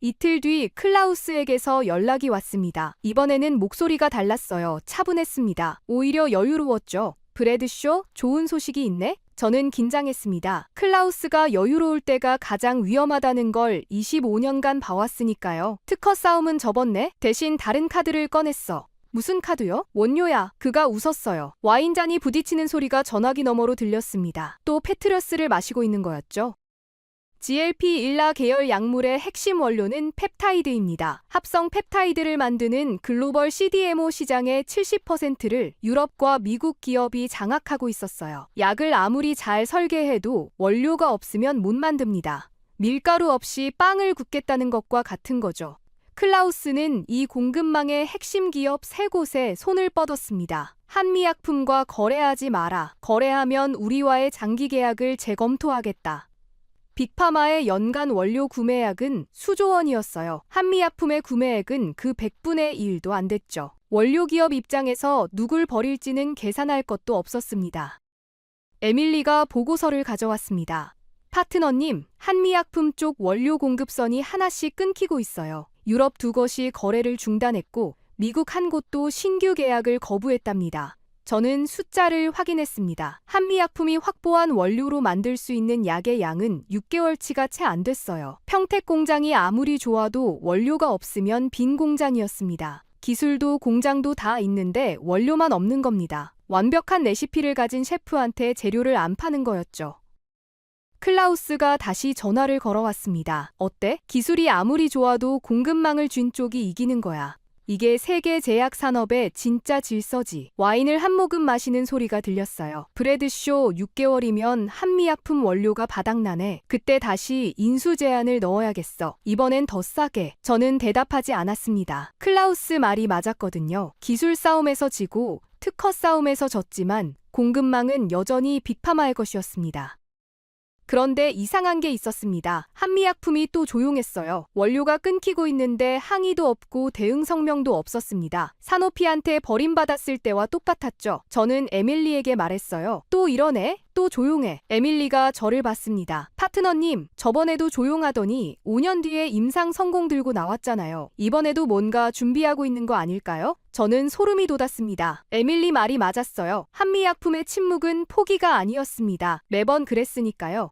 이틀 뒤 클라우스에게서 연락이 왔습니다. 이번에는 목소리가 달랐어요. 차분했습니다. 오히려 여유로웠죠. 브래드쇼, 좋은 소식이 있네? 저는 긴장했습니다. 클라우스가 여유로울 때가 가장 위험하다는 걸 25년간 봐왔으니까요. 특허 싸움은 접었네? 대신 다른 카드를 꺼냈어. 무슨 카드요? 원료야. 그가 웃었어요. 와인잔이 부딪히는 소리가 전화기 너머로 들렸습니다. 또 페트러스를 마시고 있는 거였죠. GLP-1라 계열 약물의 핵심 원료는 펩타이드입니다. 합성 펩타이드를 만드는 글로벌 CDMO 시장의 70%를 유럽과 미국 기업이 장악하고 있었어요. 약을 아무리 잘 설계해도 원료가 없으면 못 만듭니다. 밀가루 없이 빵을 굽겠다는 것과 같은 거죠. 클라우스는 이 공급망의 핵심 기업 3곳에 손을 뻗었습니다. 한미약품과 거래하지 마라. 거래하면 우리와의 장기 계약을 재검토하겠다. 빅파마의 연간 원료 구매액은 수조 원이었어요. 한미약품의 구매액은 그 100분의 1도 안 됐죠. 원료 기업 입장에서 누굴 버릴지는 계산할 것도 없었습니다. 에밀리가 보고서를 가져왔습니다. 파트너님, 한미약품 쪽 원료 공급선이 하나씩 끊기고 있어요. 유럽 2곳이 거래를 중단했고 미국 한 곳도 신규 계약을 거부했답니다. 저는 숫자를 확인했습니다. 한미약품이 확보한 원료로 만들 수 있는 약의 양은 6개월치가 채 안 됐어요. 평택 공장이 아무리 좋아도 원료가 없으면 빈 공장이었습니다. 기술도 공장도 다 있는데 원료만 없는 겁니다. 완벽한 레시피를 가진 셰프한테 재료를 안 파는 거였죠. 클라우스가 다시 전화를 걸어왔습니다. 어때? 기술이 아무리 좋아도 공급망을 쥔 쪽이 이기는 거야. 이게 세계 제약 산업의 진짜 질서지. 와인을 한 모금 마시는 소리가 들렸어요. 브래드쇼 6개월이면 한미약품 원료가 바닥나네. 그때 다시 인수 제한을 넣어야겠어. 이번엔 더 싸게. 저는 대답하지 않았습니다. 클라우스 말이 맞았거든요. 기술 싸움에서 지고 특허 싸움에서 졌지만 공급망은 여전히 빅파마의 것이었습니다. 그런데 이상한 게 있었습니다. 한미약품이 또 조용했어요. 원료가 끊기고 있는데 항의도 없고 대응 성명도 없었습니다. 사노피한테 버림받았을 때와 똑같았죠. 저는 에밀리에게 말했어요. 또 이러네? 또 조용해. 에밀리가 저를 봤습니다. 파트너님, 저번에도 조용하더니 5년 뒤에 임상 성공 들고 나왔잖아요. 이번에도 뭔가 준비하고 있는 거 아닐까요? 저는 소름이 돋았습니다. 에밀리 말이 맞았어요. 한미약품의 침묵은 포기가 아니었습니다. 매번 그랬으니까요.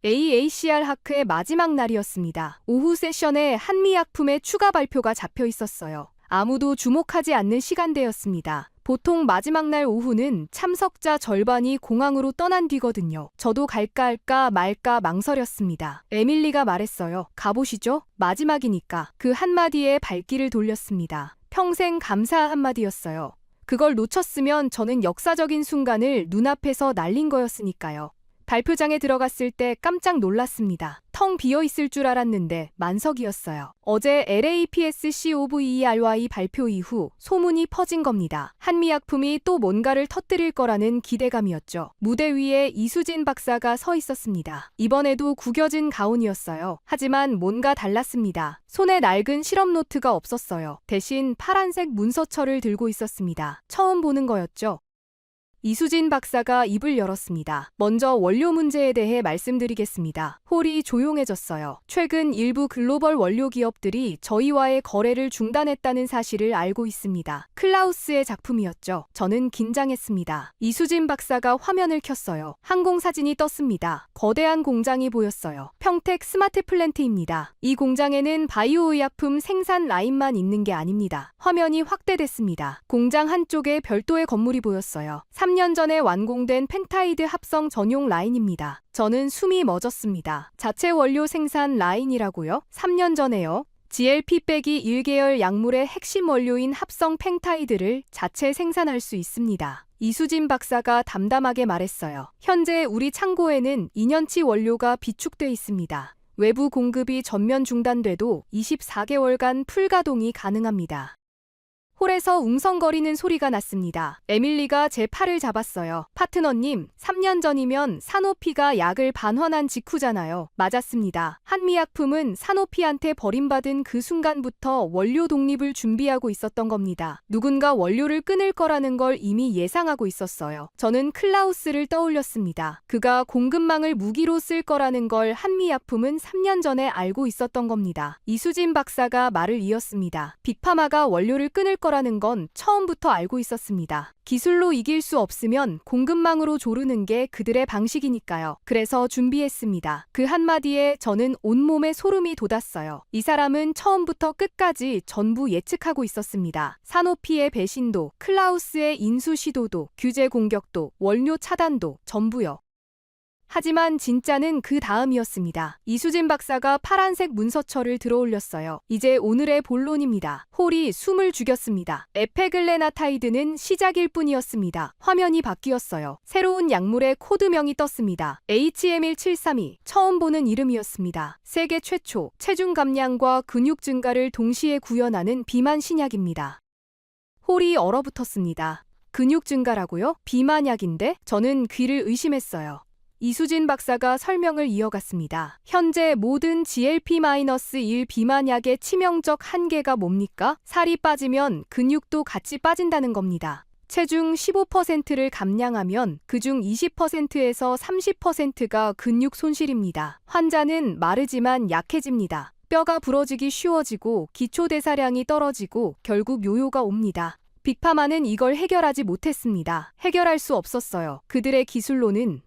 AACR 하크의 마지막 날이었습니다. 오후 세션에 한미약품의 추가 발표가 잡혀 있었어요. 아무도 주목하지 않는 시간대였습니다. 보통 마지막 날 오후는 참석자 절반이 공항으로 떠난 뒤거든요. 저도 갈까 할까 말까 망설였습니다. 에밀리가 말했어요. 가보시죠. 마지막이니까. 그 한마디에 발길을 돌렸습니다. 평생 감사 한마디였어요. 그걸 놓쳤으면 저는 역사적인 순간을 눈앞에서 날린 거였으니까요. 발표장에 들어갔을 때 깜짝 놀랐습니다. 텅 비어있을 줄 알았는데 만석이었어요. 어제 LAPSCOVERY 발표 이후 소문이 퍼진 겁니다. 한미약품이 또 뭔가를 터뜨릴 거라는 기대감이었죠. 무대 위에 이수진 박사가 서 있었습니다. 이번에도 구겨진 가운이었어요. 하지만 뭔가 달랐습니다. 손에 낡은 실험 노트가 없었어요. 대신 파란색 문서철을 들고 있었습니다. 처음 보는 거였죠. 이수진 박사가 입을 열었습니다. 먼저 원료 문제에 대해 말씀드리겠습니다. 홀이 조용해졌어요. 최근 일부 글로벌 원료 기업들이 저희와의 거래를 중단했다는 사실을 알고 있습니다. 클라우스의 작품이었죠. 저는 긴장했습니다. 이수진 박사가 화면을 켰어요. 항공사진이 떴습니다. 거대한 공장이 보였어요. 평택 스마트 플랜트입니다. 이 공장에는 바이오 의약품 생산 라인만 있는 게 아닙니다. 화면이 확대됐습니다. 공장 한쪽에 별도의 건물이 보였어요. 3년 전에 완공된 펜타이드 합성 전용 라인입니다. 저는 숨이 멎었습니다. 자체 원료 생산 라인이라고요? 3년 전에요? GLP-1계열 약물의 핵심 원료인 합성 펜타이드를 자체 생산할 수 있습니다. 이수진 박사가 담담하게 말했어요. 현재 우리 창고에는 2년치 원료가 비축돼 있습니다. 외부 공급이 전면 중단돼도 24개월간 풀가동이 가능합니다. 홀에서 웅성거리는 소리가 났습니다. 에밀리가 제 팔을 잡았어요. 파트너님, 3년 전이면 사노피가 약을 반환한 직후잖아요. 맞았습니다. 한미약품은 사노피한테 버림받은 그 순간부터 원료 독립을 준비하고 있었던 겁니다. 누군가 원료를 끊을 거라는 걸 이미 예상하고 있었어요. 저는 클라우스를 떠올렸습니다. 그가 공급망을 무기로 쓸 거라는 걸 한미약품은 3년 전에 알고 있었던 겁니다. 이수진 박사가 말을 이었습니다. 빅파마가 원료를 끊을 거라는 건 처음부터 알고 있었습니다. 기술로 이길 수 없으면 공급망으로 조르는 게 그들의 방식이니까요. 그래서 준비했습니다. 그 한마디에 저는 온몸에 소름이 돋았어요. 이 사람은 처음부터 끝까지 전부 예측하고 있었습니다. 사노피의 배신도, 클라우스의 인수 시도도, 규제 공격도, 원료 차단도 전부요. 하지만 진짜는 그 다음이었습니다. 이수진 박사가 파란색 문서처를 들어올렸어요. 이제 오늘의 본론입니다. 홀이 숨을 죽였습니다. 에페글레나타이드는 시작일 뿐이었습니다. 화면이 바뀌었어요. 새로운 약물의 코드명이 떴습니다. HM1732, 처음 보는 이름이었습니다. 세계 최초, 체중 감량과 근육 증가를 동시에 구현하는 비만 신약입니다. 홀이 얼어붙었습니다. 근육 증가라고요? 비만약인데? 저는 귀를 의심했어요. 이수진 박사가 설명을 이어갔습니다. 현재 모든 GLP-1 비만약의 치명적 한계가 뭡니까? 살이 빠지면 근육도 같이 빠진다는 겁니다. 체중 15%를 감량하면 그중 20%에서 30%가 근육 손실입니다. 환자는 마르지만 약해집니다. 뼈가 부러지기 쉬워지고 기초대사량이 떨어지고 결국 요요가 옵니다. 빅파마는 이걸 해결하지 못했습니다. 해결할 수 없었어요. 그들의 기술로는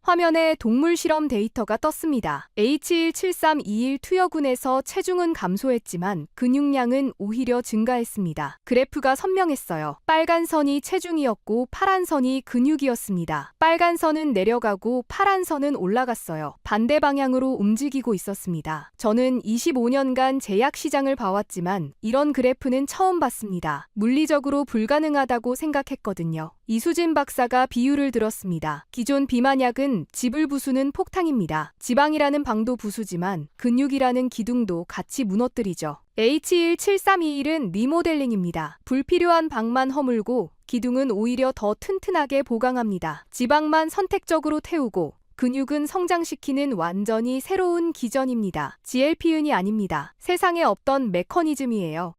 화면에 동물 실험 데이터가 떴습니다. H17321 투여군에서 체중은 감소했지만 근육량은 오히려 증가했습니다. 그래프가 선명했어요. 빨간 선이 체중이었고 파란 선이 근육이었습니다. 빨간 선은 내려가고 파란 선은 올라갔어요. 반대 방향으로 움직이고 있었습니다. 저는 25년간 제약 시장을 봐왔지만 이런 그래프는 처음 봤습니다. 물리적으로 불가능하다고 생각했거든요. 이수진 박사가 비유를 들었습니다. 기존 비만약은 집을 부수는 폭탄입니다. 지방이라는 방도 부수지만 근육이라는 기둥도 같이 무너뜨리죠. H17321은 리모델링입니다. 불필요한 방만 허물고 기둥은 오히려 더 튼튼하게 보강합니다. 지방만 선택적으로 태우고 근육은 성장시키는 완전히 새로운 기전입니다. GLP-1이 아닙니다. 세상에 없던 메커니즘이에요.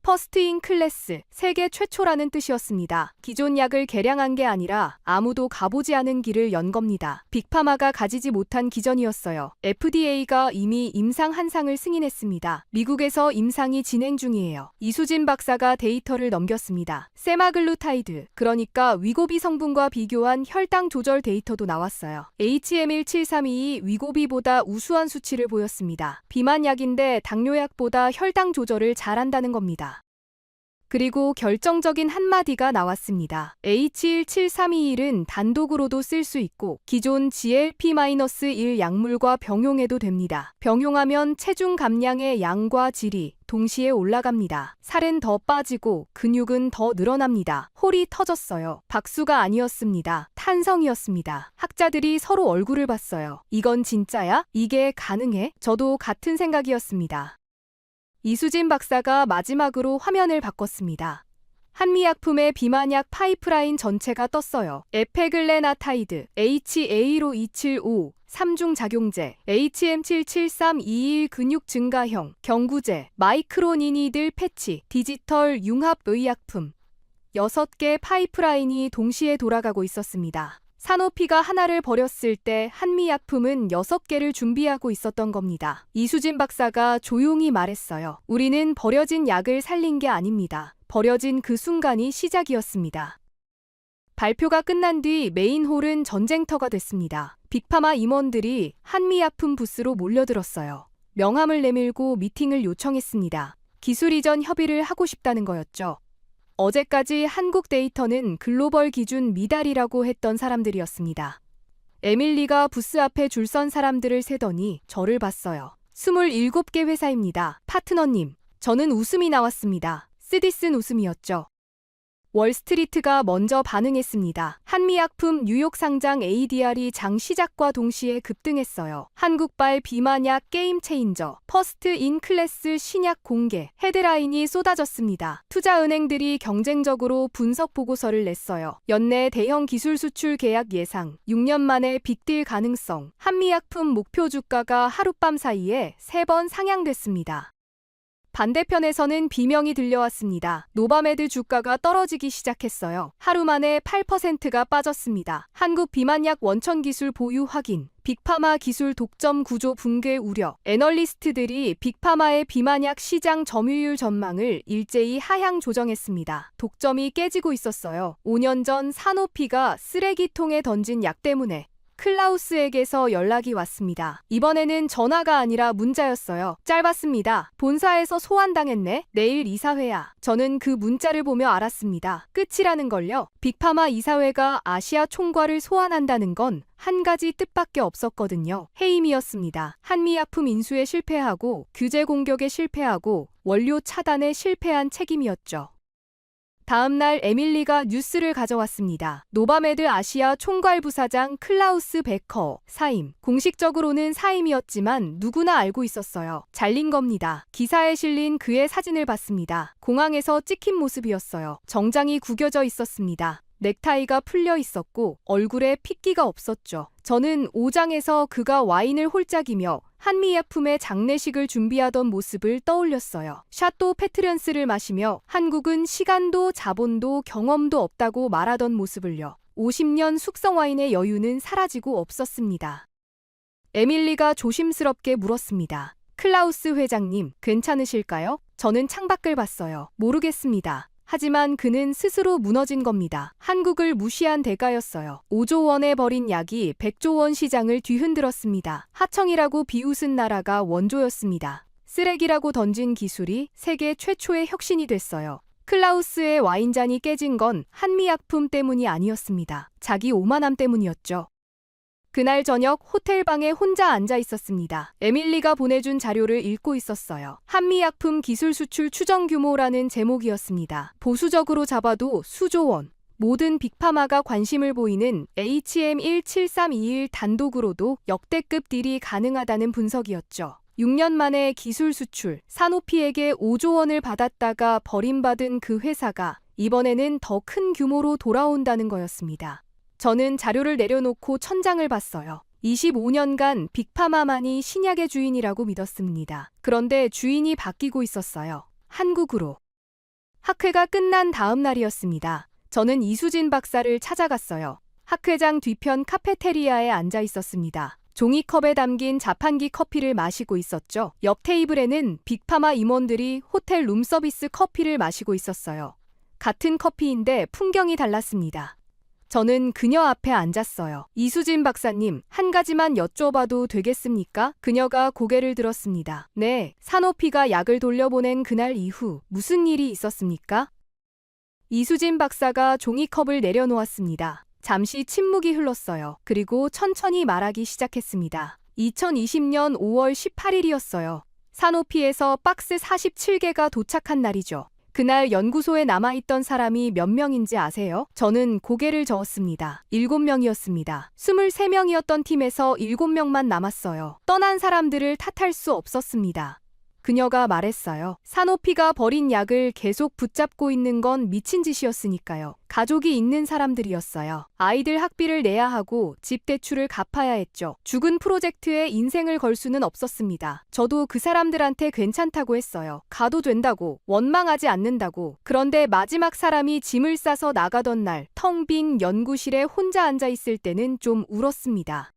퍼스트 인 클래스, 세계 최초라는 뜻이었습니다. 기존 약을 개량한 게 아니라 아무도 가보지 않은 길을 연 겁니다. 빅파마가 가지지 못한 기전이었어요. FDA가 이미 임상 한 상을 승인했습니다. 미국에서 임상이 진행 중이에요. 이수진 박사가 데이터를 넘겼습니다. 세마글루타이드, 그러니까 위고비 성분과 비교한 혈당 조절 데이터도 나왔어요. HM1732이 위고비보다 우수한 수치를 보였습니다. 비만약인데 당뇨약보다 혈당 조절을 잘한다는 겁니다. 그리고 결정적인 한마디가 나왔습니다. H17321은 단독으로도 쓸 수 있고 기존 GLP-1 약물과 병용해도 됩니다. 병용하면 체중 감량의 양과 질이 동시에 올라갑니다. 살은 더 빠지고 근육은 더 늘어납니다. 홀이 터졌어요. 박수가 아니었습니다. 탄성이었습니다. 학자들이 서로 얼굴을 봤어요. 이건 진짜야? 이게 가능해? 저도 같은 생각이었습니다. 이수진 박사가 마지막으로 화면을 바꿨습니다. 한미약품의 비만약 파이프라인 전체가 떴어요. 에페글레나타이드, HA5275, 3중 작용제, HM77321 근육 증가형, 경구제, 마이크로니니들 패치, 디지털 융합 의약품. 6개 파이프라인이 동시에 돌아가고 있었습니다. 사노피가 하나를 버렸을 때 한미약품은 6개를 준비하고 있었던 겁니다. 이수진 박사가 조용히 말했어요. 우리는 버려진 약을 살린 게 아닙니다. 버려진 그 순간이 시작이었습니다. 발표가 끝난 뒤 메인홀은 전쟁터가 됐습니다. 빅파마 임원들이 한미약품 부스로 몰려들었어요. 명함을 내밀고 미팅을 요청했습니다. 기술 이전 협의를 하고 싶다는 거였죠. 어제까지 한국 데이터는 글로벌 기준 미달이라고 했던 사람들이었습니다. 에밀리가 부스 앞에 줄 선 사람들을 세더니 저를 봤어요. 27개 회사입니다. 파트너님, 저는 웃음이 나왔습니다. 쓰디쓴 웃음이었죠. 월스트리트가 먼저 반응했습니다. 한미약품 뉴욕 상장 ADR이 장 시작과 동시에 급등했어요. 한국발 비만약 게임 체인저, 퍼스트 인 클래스 신약 공개, 헤드라인이 쏟아졌습니다. 투자은행들이 경쟁적으로 분석 보고서를 냈어요. 연내 대형 기술 수출 계약 예상, 6년 만에 빅딜 가능성, 한미약품 목표 주가가 하룻밤 사이에 3번 상향됐습니다. 반대편에서는 비명이 들려왔습니다. 노바메드 주가가 떨어지기 시작했어요. 하루 만에 8%가 빠졌습니다. 한국 비만약 원천 기술 보유 확인, 빅파마 기술 독점 구조 붕괴 우려, 애널리스트들이 빅파마의 비만약 시장 점유율 전망을 일제히 하향 조정했습니다. 독점이 깨지고 있었어요. 5년 전 사노피가 쓰레기통에 던진 약 때문에 클라우스에게서 연락이 왔습니다. 이번에는 전화가 아니라 문자였어요. 짧았습니다. 본사에서 소환당했네. 내일 이사회야. 저는 그 문자를 보며 알았습니다. 끝이라는 걸요. 빅파마 이사회가 아시아 총괄을 소환한다는 건 한 가지 뜻밖에 없었거든요. 해임이었습니다. 한미약품 인수에 실패하고 규제 공격에 실패하고 원료 차단에 실패한 책임이었죠. 다음 날 에밀리가 뉴스를 가져왔습니다. 노바메드 아시아 총괄부사장 클라우스 베커 사임. 공식적으로는 사임이었지만 누구나 알고 있었어요. 잘린 겁니다. 기사에 실린 그의 사진을 봤습니다. 공항에서 찍힌 모습이었어요. 정장이 구겨져 있었습니다. 넥타이가 풀려 있었고 얼굴에 핏기가 없었죠. 저는 오장에서 그가 와인을 홀짝이며 한미약품의 장례식을 준비하던 모습을 떠올렸어요. 샤또 페트련스를 마시며 한국은 시간도 자본도 경험도 없다고 말하던 모습을요. 50년 숙성 와인의 여유는 사라지고 없었습니다. 에밀리가 조심스럽게 물었습니다. 클라우스 회장님, 괜찮으실까요? 저는 창밖을 봤어요. 모르겠습니다. 하지만 그는 스스로 무너진 겁니다. 한국을 무시한 대가였어요. 5조 원에 벌인 약이 100조 원 시장을 뒤흔들었습니다. 하청이라고 비웃은 나라가 원조였습니다. 쓰레기라고 던진 기술이 세계 최초의 혁신이 됐어요. 클라우스의 와인잔이 깨진 건 한미약품 때문이 아니었습니다. 자기 오만함 때문이었죠. 그날 저녁 호텔방에 혼자 앉아 있었습니다. 에밀리가 보내준 자료를 읽고 있었어요. 한미약품 기술 수출 추정 규모라는 제목이었습니다. 보수적으로 잡아도 수조 원. 모든 빅파마가 관심을 보이는 HM17321 단독으로도 역대급 딜이 가능하다는 분석이었죠. 6년 만에 기술 수출, 사노피에게 5조 원을 받았다가 버림받은 그 회사가 이번에는 더 큰 규모로 돌아온다는 거였습니다. 저는 자료를 내려놓고 천장을 봤어요. 25년간 빅파마만이 신약의 주인이라고 믿었습니다. 그런데 주인이 바뀌고 있었어요. 한국으로. 학회가 끝난 다음 날이었습니다. 저는 이수진 박사를 찾아갔어요. 학회장 뒤편 카페테리아에 앉아 있었습니다. 종이컵에 담긴 자판기 커피를 마시고 있었죠. 옆 테이블에는 빅파마 임원들이 호텔 룸서비스 커피를 마시고 있었어요. 같은 커피인데 풍경이 달랐습니다. 저는 그녀 앞에 앉았어요. 이수진 박사님, 한 가지만 여쭤봐도 되겠습니까? 그녀가 고개를 들었습니다. 네, 사노피가 약을 돌려보낸 그날 이후 무슨 일이 있었습니까? 이수진 박사가 종이컵을 내려놓았습니다. 잠시 침묵이 흘렀어요. 그리고 천천히 말하기 시작했습니다. 2020년 5월 18일이었어요. 사노피에서 박스 47개가 도착한 날이죠. 그날 연구소에 남아있던 사람이 몇 명인지 아세요? 저는 고개를 저었습니다. 7명이었습니다. 23명이었던 팀에서 7명만 남았어요. 떠난 사람들을 탓할 수 없었습니다. 그녀가 말했어요. 사노피가 버린 약을 계속 붙잡고 있는 건 미친 짓이었으니까요. 가족이 있는 사람들이었어요. 아이들 학비를 내야 하고 집 대출을 갚아야 했죠. 죽은 프로젝트에 인생을 걸 수는 없었습니다. 저도 그 사람들한테 괜찮다고 했어요. 가도 된다고, 원망하지 않는다고. 그런데 마지막 사람이 짐을 싸서 나가던 날, 텅 빈 연구실에 혼자 앉아 있을 때는 좀 울었습니다.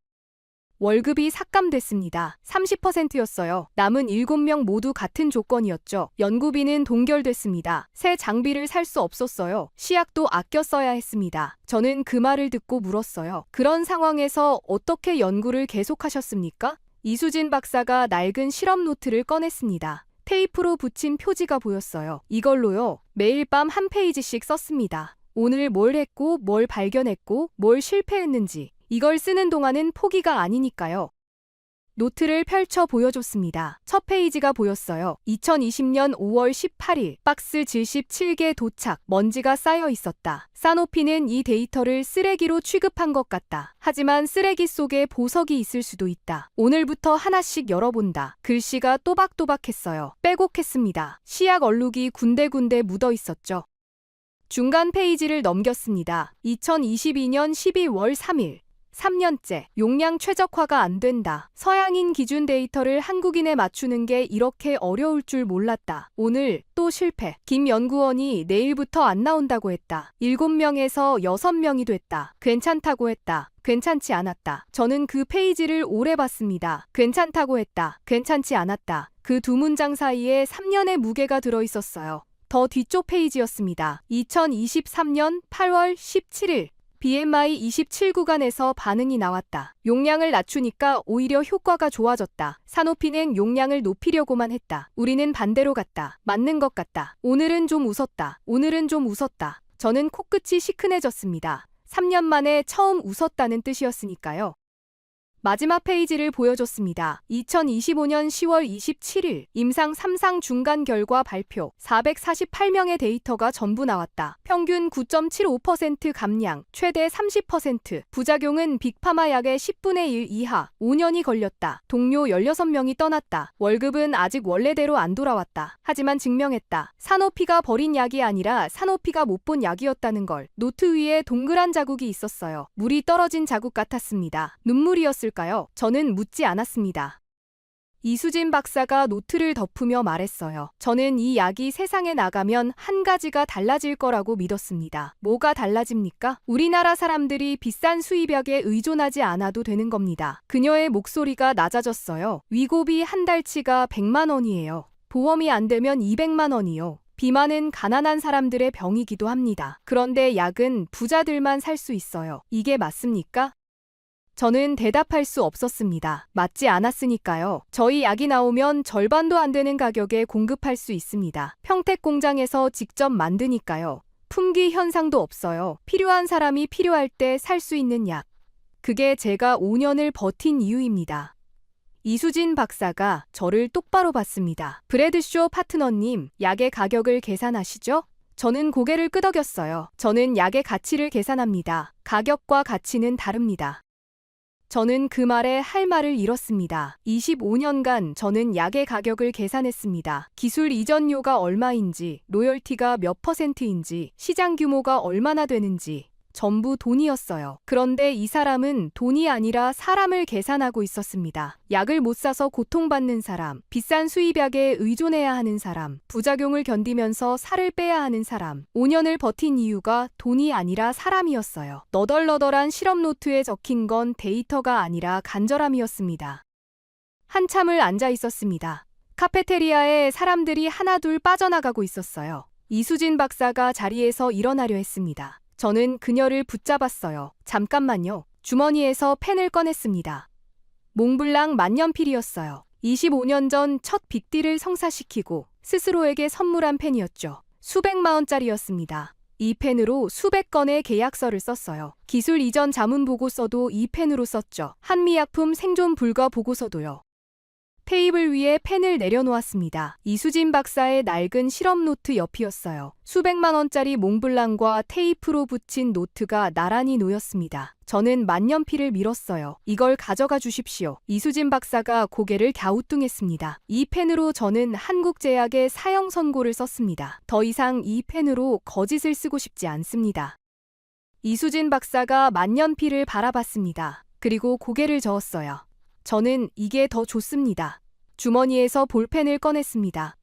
월급이 삭감됐습니다. 30%였어요. 남은 7명 모두 같은 조건이었죠. 연구비는 동결됐습니다. 새 장비를 살 수 없었어요. 시약도 아껴 써야 했습니다. 저는 그 말을 듣고 물었어요. 그런 상황에서 어떻게 연구를 계속하셨습니까? 이수진 박사가 낡은 실험 노트를 꺼냈습니다. 테이프로 붙인 표지가 보였어요. 이걸로요. 매일 밤 한 페이지씩 썼습니다. 오늘 뭘 했고, 뭘 발견했고, 뭘 실패했는지. 이걸 쓰는 동안은 포기가 아니니까요. 노트를 펼쳐 보여줬습니다. 첫 페이지가 보였어요. 2020년 5월 18일 박스 77개 도착. 먼지가 쌓여 있었다. 사노피는 이 데이터를 쓰레기로 취급한 것 같다. 하지만 쓰레기 속에 보석이 있을 수도 있다. 오늘부터 하나씩 열어본다. 글씨가 또박또박했어요. 빼곡했습니다. 시약 얼룩이 군데군데 묻어 있었죠. 중간 페이지를 넘겼습니다. 2022년 12월 3일. 3년째 용량 최적화가 안 된다. 서양인 기준 데이터를 한국인에 맞추는 게 이렇게 어려울 줄 몰랐다. 오늘 또 실패. 김 연구원이 내일부터 안 나온다고 했다. 7명에서 6명이 됐다. 괜찮다고 했다. 괜찮지 않았다. 저는 그 페이지를 오래 봤습니다. 괜찮다고 했다. 괜찮지 않았다. 그 두 문장 사이에 3년의 무게가 들어있었어요. 더 뒤쪽 페이지였습니다. 2023년 8월 17일. BMI 27 구간에서 반응이 나왔다. 용량을 낮추니까 오히려 효과가 좋아졌다. 사노피는 용량을 높이려고만 했다. 우리는 반대로 갔다. 맞는 것 같다. 오늘은 좀 웃었다. 오늘은 좀 웃었다. 저는 코끝이 시큰해졌습니다. 3년 만에 처음 웃었다는 뜻이었으니까요. 마지막 페이지를 보여줬습니다. 2025년 10월 27일 임상 3상 중간 결과 발표. 448명의 데이터가 전부 나왔다. 평균 9.75% 감량, 최대 30%. 부작용은 빅파마 약의 10분의 1 이하. 5년이 걸렸다. 동료 16명이 떠났다. 월급은 아직 원래대로 안 돌아왔다. 하지만 증명했다. 사노피가 버린 약이 아니라 사노피가 못 본 약이었다는 걸. 노트 위에 동그란 자국이 있었어요. 물이 떨어진 자국 같았습니다. 눈물이었을 까요? 저는 묻지 않았습니다. 이수진 박사가 노트를 덮으며 말했어요. 저는 이 약이 세상에 나가면 한 가지가 달라질 거라고 믿었습니다. 뭐가 달라집니까? 우리나라 사람들이 비싼 수입약에 의존하지 않아도 되는 겁니다. 그녀의 목소리가 낮아졌어요. 위고비 한 달치가 100만 원이에요. 보험이 안 되면 200만 원이요. 비만은 가난한 사람들의 병이기도 합니다. 그런데 약은 부자들만 살 수 있어요. 이게 맞습니까? 저는 대답할 수 없었습니다. 맞지 않았으니까요. 저희 약이 나오면 절반도 안 되는 가격에 공급할 수 있습니다. 평택 공장에서 직접 만드니까요. 품귀 현상도 없어요. 필요한 사람이 필요할 때 살 수 있는 약. 그게 제가 5년을 버틴 이유입니다. 이수진 박사가 저를 똑바로 봤습니다. 브래드쇼 파트너님, 약의 가격을 계산하시죠? 저는 고개를 끄덕였어요. 저는 약의 가치를 계산합니다. 가격과 가치는 다릅니다. 저는 그 말에 할 말을 잃었습니다. 25년간 저는 약의 가격을 계산했습니다. 기술 이전료가 얼마인지, 로열티가 몇 %인지, 시장 규모가 얼마나 되는지 전부 돈이었어요. 그런데 이 사람은 돈이 아니라 사람을 계산하고 있었습니다. 약을 못 사서 고통받는 사람, 비싼 수입약에 의존해야 하는 사람, 부작용을 견디면서 살을 빼야 하는 사람. 5년을 버틴 이유가 돈이 아니라 사람이었어요. 너덜너덜한 실험 노트에 적힌 건 데이터가 아니라 간절함이었습니다. 한참을 앉아 있었습니다. 카페테리아에 사람들이 하나둘 빠져나가고 있었어요. 이수진 박사가 자리에서 일어나려 했습니다. 저는 그녀를 붙잡았어요. 잠깐만요. 주머니에서 펜을 꺼냈습니다. 몽블랑 만년필이었어요. 25년 전 첫 빅딜을 성사시키고 스스로에게 선물한 펜이었죠. 수백만 원짜리였습니다. 이 펜으로 수백 건의 계약서를 썼어요. 기술 이전 자문 보고서도 이 펜으로 썼죠. 한미약품 생존 불가 보고서도요. 테이블 위에 펜을 내려놓았습니다. 이수진 박사의 낡은 실험 노트 옆이었어요. 수백만 원짜리 몽블랑과 테이프로 붙인 노트가 나란히 놓였습니다. 저는 만년필을 밀었어요. 이걸 가져가 주십시오. 이수진 박사가 고개를 갸우뚱했습니다. 이 펜으로 저는 한국제약의 사형 선고를 썼습니다. 더 이상 이 펜으로 거짓을 쓰고 싶지 않습니다. 이수진 박사가 만년필을 바라봤습니다. 그리고 고개를 저었어요. 저는 이게 더 좋습니다. 주머니에서 볼펜을 꺼냈습니다.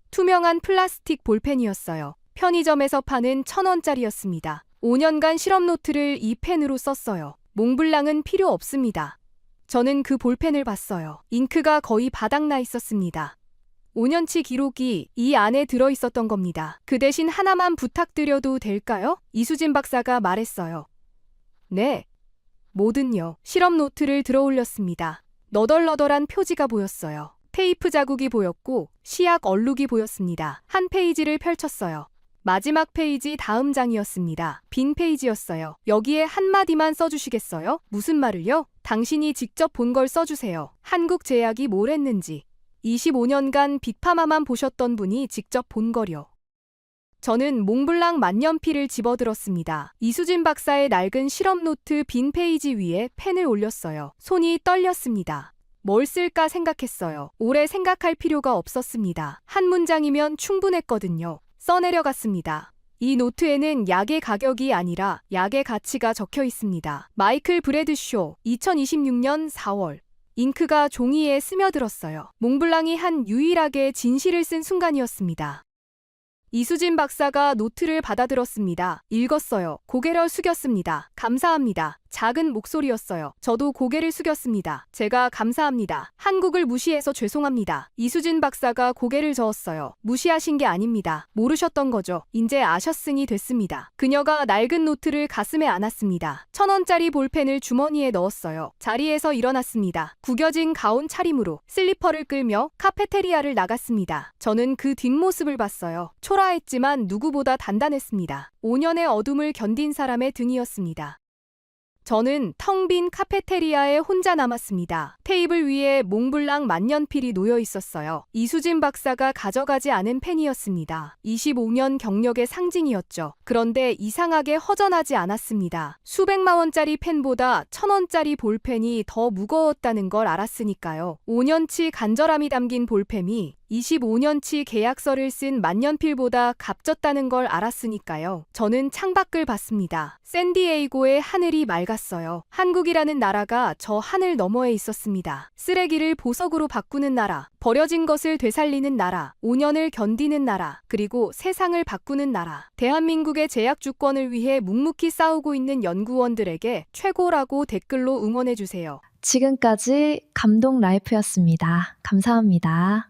투명한 플라스틱 볼펜이었어요. 편의점에서 파는 1,000원짜리였습니다. 5년간 실험 노트를 이 펜으로 썼어요. 몽블랑은 필요 없습니다. 저는 그 볼펜을 봤어요. 잉크가 거의 바닥나 있었습니다. 5년치 기록이 이 안에 들어 있었던 겁니다. 그 대신 하나만 부탁드려도 될까요? 이수진 박사가 말했어요. 네. 뭐든요. 실험 노트를 들어 올렸습니다. 너덜너덜한 표지가 보였어요. 테이프 자국이 보였고 시약 얼룩이 보였습니다. 한 페이지를 펼쳤어요. 마지막 페이지 다음 장이었습니다. 빈 페이지였어요. 여기에 한마디만 써주시겠어요? 무슨 말을요? 당신이 직접 본 걸 써주세요. 한국제약이 뭘 했는지. 25년간 빅파마만 보셨던 분이 직접 본 거려. 저는 몽블랑 만년필을 집어들었습니다. 이수진 박사의 낡은 실험 노트 빈 페이지 위에 펜을 올렸어요. 손이 떨렸습니다. 뭘 쓸까 생각했어요. 오래 생각할 필요가 없었습니다. 한 문장이면 충분했거든요. 써내려갔습니다. 이 노트에는 약의 가격이 아니라 약의 가치가 적혀 있습니다. 마이클 브래드쇼, 2026년 4월. 잉크가 종이에 스며들었어요. 몽블랑이 한 유일하게 진실을 쓴 순간이었습니다. 이수진 박사가 노트를 받아들었습니다. 읽었어요. 고개를 숙였습니다. 감사합니다. 작은 목소리였어요. 저도 고개를 숙였습니다. 제가 감사합니다. 한국을 무시해서 죄송합니다. 이수진 박사가 고개를 저었어요. 무시하신 게 아닙니다. 모르셨던 거죠. 이제 아셨으니 됐습니다. 그녀가 낡은 노트를 가슴에 안았습니다. 1,000원짜리 볼펜을 주머니에 넣었어요. 자리에서 일어났습니다. 구겨진 가운 차림으로 슬리퍼를 끌며 카페테리아를 나갔습니다. 저는 그 뒷모습을 봤어요. 초라했지만 누구보다 단단했습니다. 5년의 어둠을 견딘 사람의 등이었습니다. 저는 텅 빈 카페테리아에 혼자 남았습니다. 테이블 위에 몽블랑 만년필이 놓여 있었어요. 이수진 박사가 가져가지 않은 펜이었습니다. 25년 경력의 상징이었죠. 그런데 이상하게 허전하지 않았습니다. 수백만 원짜리 펜보다 1,000원짜리 볼펜이 더 무거웠다는 걸 알았으니까요. 5년치 간절함이 담긴 볼펜이 25년치 계약서를 쓴 만년필보다 값졌다는 걸 알았으니까요. 저는 창밖을 봤습니다. 샌디에이고의 하늘이 맑았어요. 한국이라는 나라가 저 하늘 너머에 있었습니다. 쓰레기를 보석으로 바꾸는 나라, 버려진 것을 되살리는 나라, 5년을 견디는 나라, 그리고 세상을 바꾸는 나라. 대한민국의 제약 주권을 위해 묵묵히 싸우고 있는 연구원들에게 최고라고 댓글로 응원해주세요. 지금까지 감동 라이프였습니다. 감사합니다.